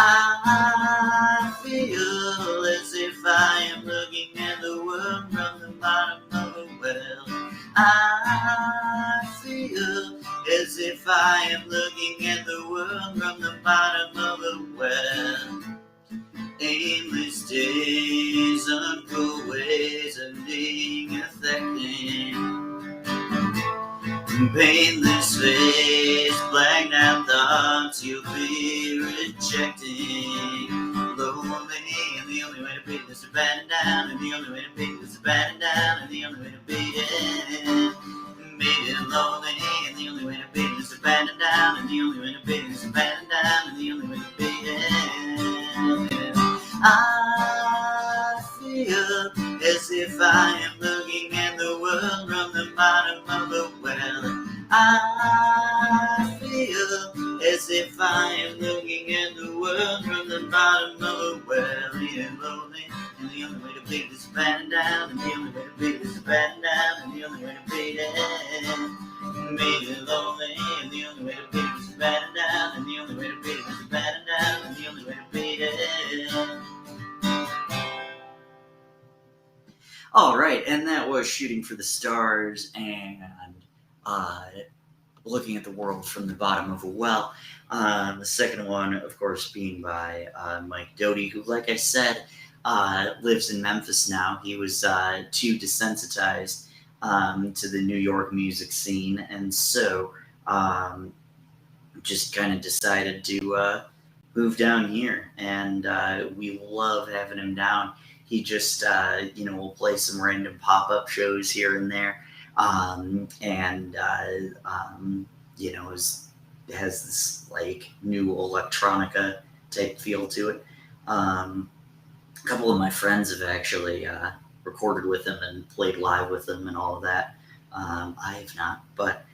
I feel as if I am looking at the world from the bottom of a well. I feel as if I am looking at the world from the bottom of a well. Aimless days, uncool ways of being affected. Painless face, blacked out thoughts you'll be rejecting. Lonely, and the only way to beat it is to bat it down, and the only way to beat it is to bat it down, and the only way to beat it. Made it lonely, and the only way to beat it is to bat it down, and the only way to beat it is to bat it down, and the only way to beat it. I feel as if I am looking at the world from the bottom of a well. I feel as if I am looking at the world from the bottom of a well. Yeah, lonely, and the only way to beat it is to bat it down, and the only way to beat it is to bat it down, and the only way to beat it. Made it lonely, and the only way to beat it is to bat it down, and the only way to beat it is to bat it down, and the only way to beat it. All right, and that was Shooting for the Stars and Looking at the World from the Bottom of a Well. The second one, of course, being by Mike Doty, who, like I said, lives in Memphis now. He was too desensitized to the New York music scene, and so just kind of decided to move down here, and we love having him down. He just, will play some random pop-up shows here and there, and has this like new electronica type feel to it. A couple of my friends have actually recorded with him and played live with him and all of that. I have not, but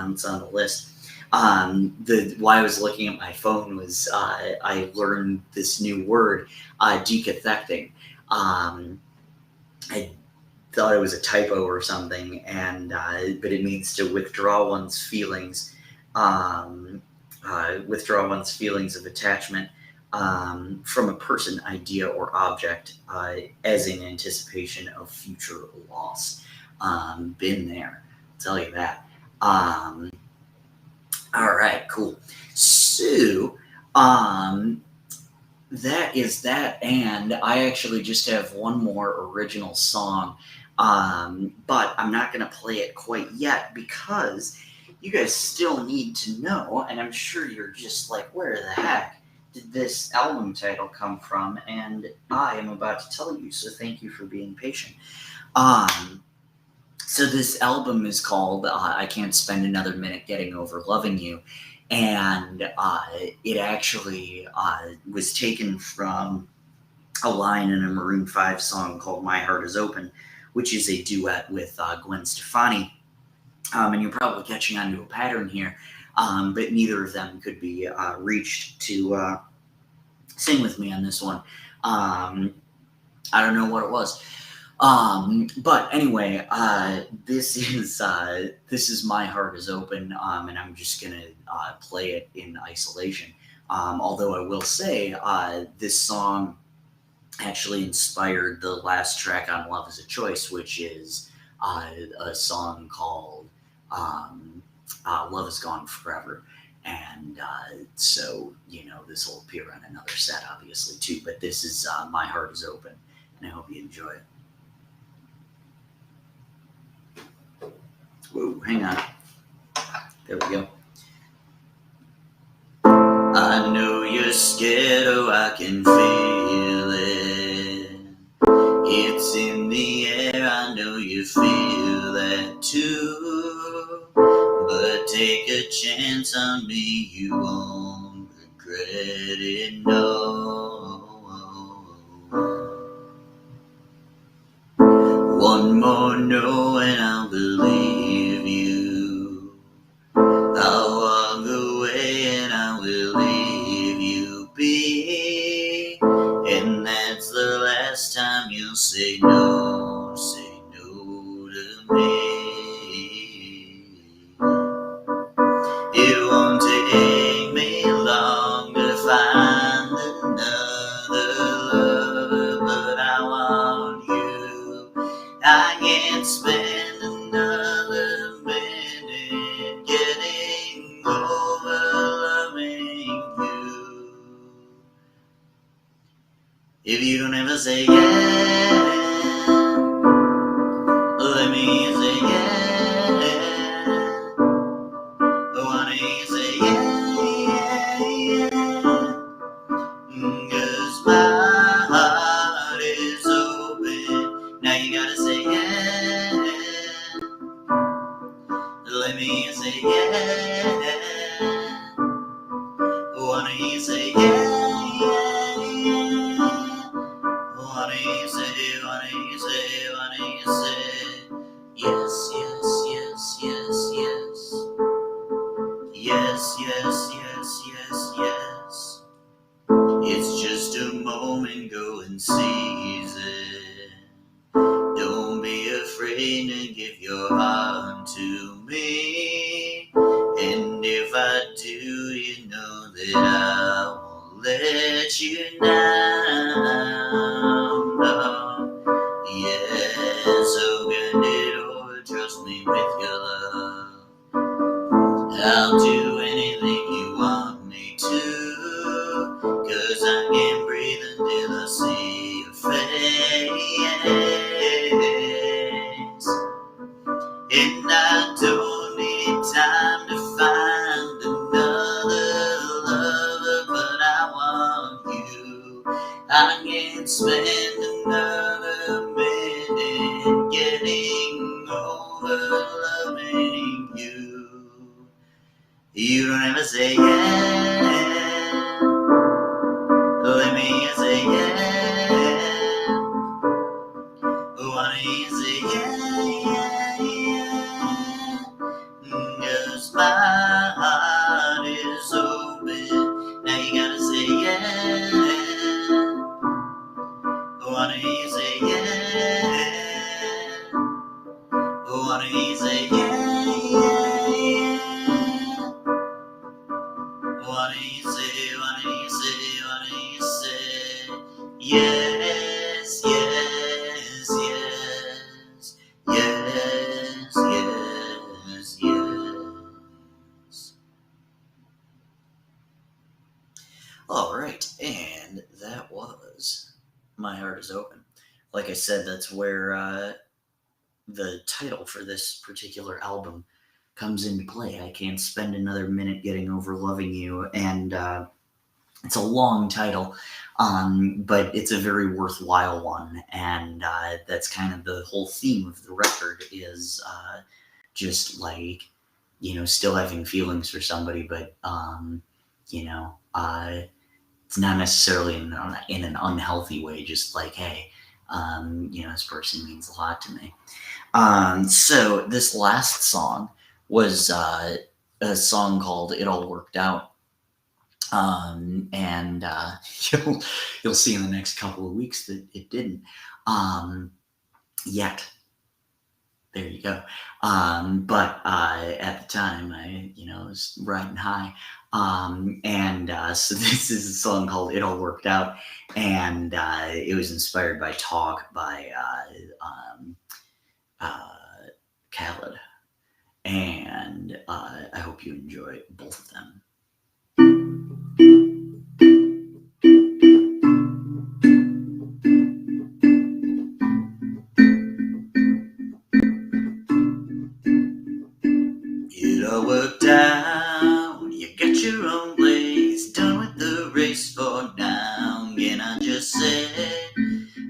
it's on the list. Why I was looking at my phone was I learned this new word, decathecting. I thought it was a typo or something, and but it means to withdraw one's feelings, of attachment from a person, idea, or object, as in anticipation of future loss. Been there, I'll tell you that. All right, cool. So, that is that, and I actually just have one more original song, but I'm not going to play it quite yet because you guys still need to know, and I'm sure you're just like, where the heck did this album title come from? And I am about to tell you, so thank you for being patient. So this album is called I Can't Spend Another Minute Getting Over Loving You. And it actually was taken from a line in a Maroon 5 song called My Heart Is Open, which is a duet with Gwen Stefani. And you're probably catching on to a pattern here, but neither of them could be reached to sing with me on this one. I don't know what it was. But anyway, this is My Heart Is Open, and I'm just gonna play it in isolation. Although I will say, this song actually inspired the last track on Love Is a Choice, which is a song called Love Is Gone Forever. And so, this will appear on another set, obviously, too. But this is My Heart Is Open, and I hope you enjoy it. Whoa, hang on. There we go. I know you're scared, oh, I can feel it. It's in the air, I know you feel that too. But take a chance on me, you won't regret it, no. One more no and I'll believe you. I'll walk away and I will leave you be. And that's the last time you'll say no to me. It won't take me long to find another lover, but I want you. I can't spend another minute getting over loving you. If you don't ever say yeah, let me say yeah. Why don't you say yeah, yeah. 'Cause my heart is open. Now you gotta say yeah. Let me say yeah. Why don't you say yeah, yeah. Why don't you say yes, yes, yes, yes, yes. Yes, yes, yes, yes, yes. It's just a moment, go and seize it. Don't be afraid to give your heart to me. And if I do, you know that I won't let you down. No, yeah. You don't ever say yeah. Let me say yeah. Why don't you say yeah, yeah, yeah? 'Cause my heart is open. Now you gotta say yeah. Why don't you say yeah? Why don't you say yeah, yeah, yeah? Why don't you say, why don't you say, why don't you say yes, yes, yes, yes, yes, yes. All right, and that was My Heart is Open. Like I said, that's where the title for this particular album comes into play. I can't spend another minute getting over loving you, and it's a long title, but it's a very worthwhile one, and that's kind of the whole theme of the record is just like, still having feelings for somebody, but it's not necessarily in an unhealthy way, just like, hey, this person means a lot to me. So this last song was a song called "It All Worked Out," and you'll see in the next couple of weeks that it didn't yet. There you go. But at the time, I was riding high, and so this is a song called "It All Worked Out," and it was inspired by "Talk" by Khaled. And I hope you enjoy both of them. It all worked out, you got your own place, done with the race for now. And I just said,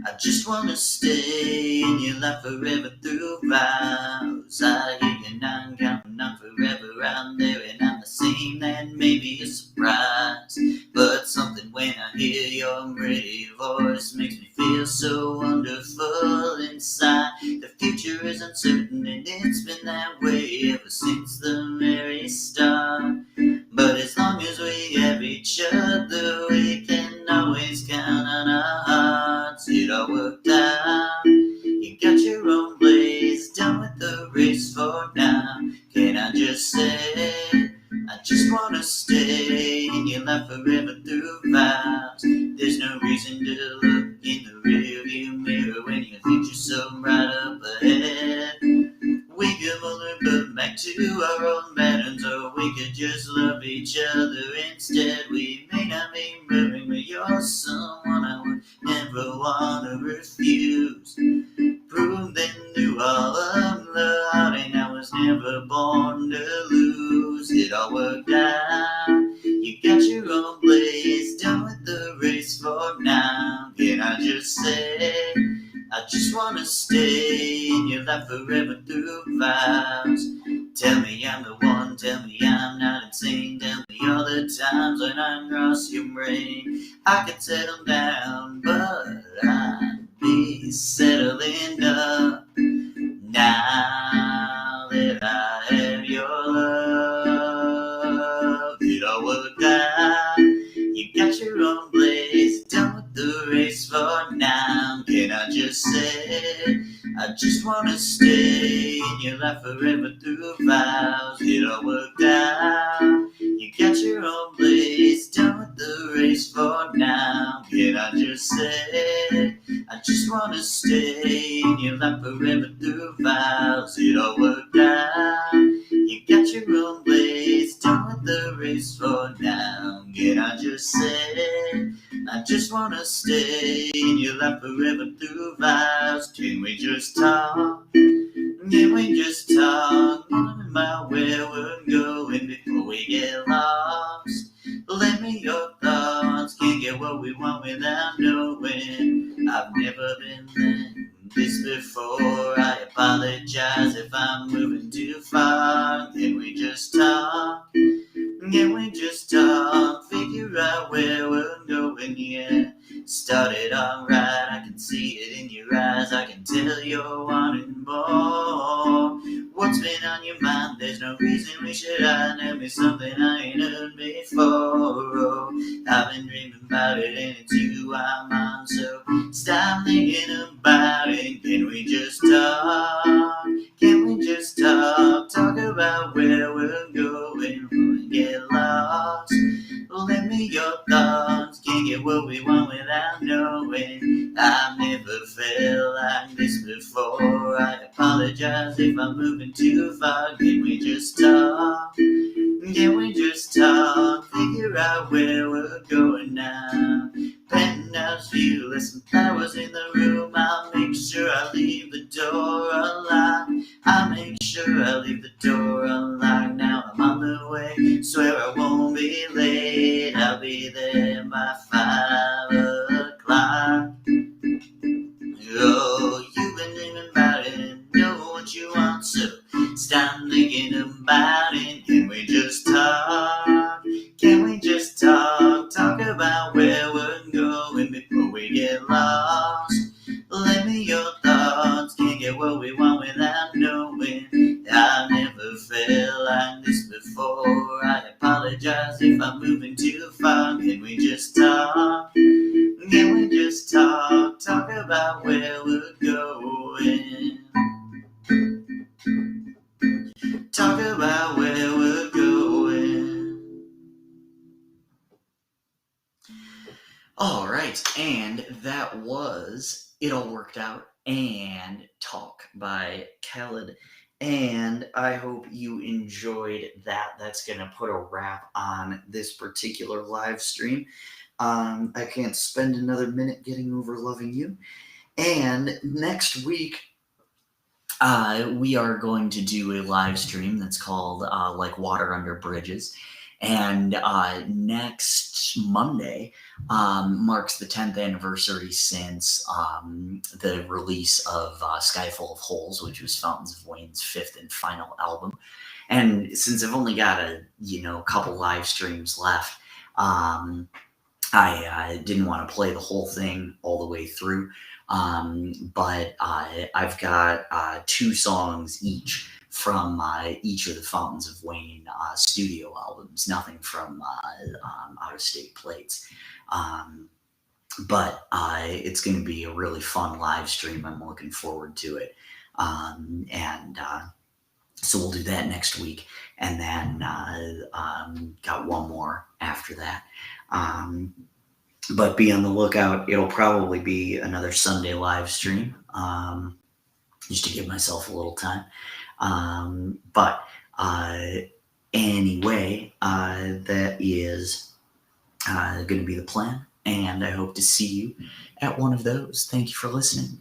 I just wanna stay in your life forever through vows. I hear you now, counting on forever out there, and I'm the same. That may be a surprise, but something when I hear your radio voice makes me feel so wonderful inside. The future is uncertain, and it's been that way ever since the very start. But as long as we have each other, we can always count on our hearts. It all worked out. You got your own place, done with the race for now. Can I just say, I just wanna stay in your life forever through vows. There's no reason to look in the rearview mirror when your future's so right up ahead. We could move back to our own patterns, or we could just love each other instead. We may not be moving, but you're someone I would never want to refuse. Proving through all of the heartache, I was never born to lose. It all worked out. You got your own place, done with the race for now. Can I just say, I just wanna stay in your life forever through vows. Tell me I'm the one, tell me I'm not insane. Tell me all the times when I cross your brain. I could settle down, but I'd be settling up now that I have your love. It all worked out. You got your own place, done with the race for now. Can I just say, I just wanna stay in your life forever through vows. It all worked out. You got your own place, done with the race for now. Can I just say, I just wanna stay in your life forever through vows. It all worked out. You got your own place, done with the race for now. Can I just say, I just wanna stay in your life forever through vows. Can we just talk? Can we just talk about where we're going before we get lost? Lend me your thoughts, can't get what we want without knowing. I've never been this before. I apologize if I'm moving too far. Can we just talk? in your eyes, I can tell you're wanting more. What's been on your mind? There's no reason we should hide. Tell me something I ain't heard before. Oh, I've been dreaming about it and it's you I'm on. So stop thinking about it. Can we just talk? Can we just talk? Talk about where we're going when we get lost. Lend me your thoughts. Can't get what we want without knowing. I've never felt like this before. I apologize if I'm moving too far. Can we just talk? Can we just talk? Figure out where we're going now. Penthouse view, less some flowers in the room. I'll make sure I leave the door unlocked. I'll make sure I leave the door unlocked. Now I'm on the way. Swear I won't be late. I'll be there by 5 o'clock. Oh, you've been dreaming about it and know what you want, so stop thinking about it. Can we just talk? Can we just talk? Talk about where we're going before we get lost. Lend me your thoughts. Can't get what we want without knowing. I've never felt like this before. I apologize if I'm moving too far. Can we just talk? Can we just talk? Talk about where we're going. Talk about where we're going. All right, and that was It All Worked Out and Talk by Khaled. And I hope you enjoyed that. That's going to put a wrap on this particular live stream. I can't spend another minute getting over loving you. And next week, we are going to do a live stream that's called Like Water Under Bridges. And next Monday marks the 10th anniversary since the release of Sky Full of Holes, which was Fountains of Wayne's 5th and final album. And since I've only got a couple live streams left, I didn't want to play the whole thing all the way through, but I've got 2 songs each from each of the Fountains of Wayne studio albums, nothing from out-of-state plates. But it's going to be a really fun live stream. I'm looking forward to it. So we'll do that next week, and then got one more after that. But be on the lookout. It'll probably be another Sunday live stream, just to give myself a little time. But anyway, that is going to be the plan, and I hope to see you at one of those. Thank you for listening.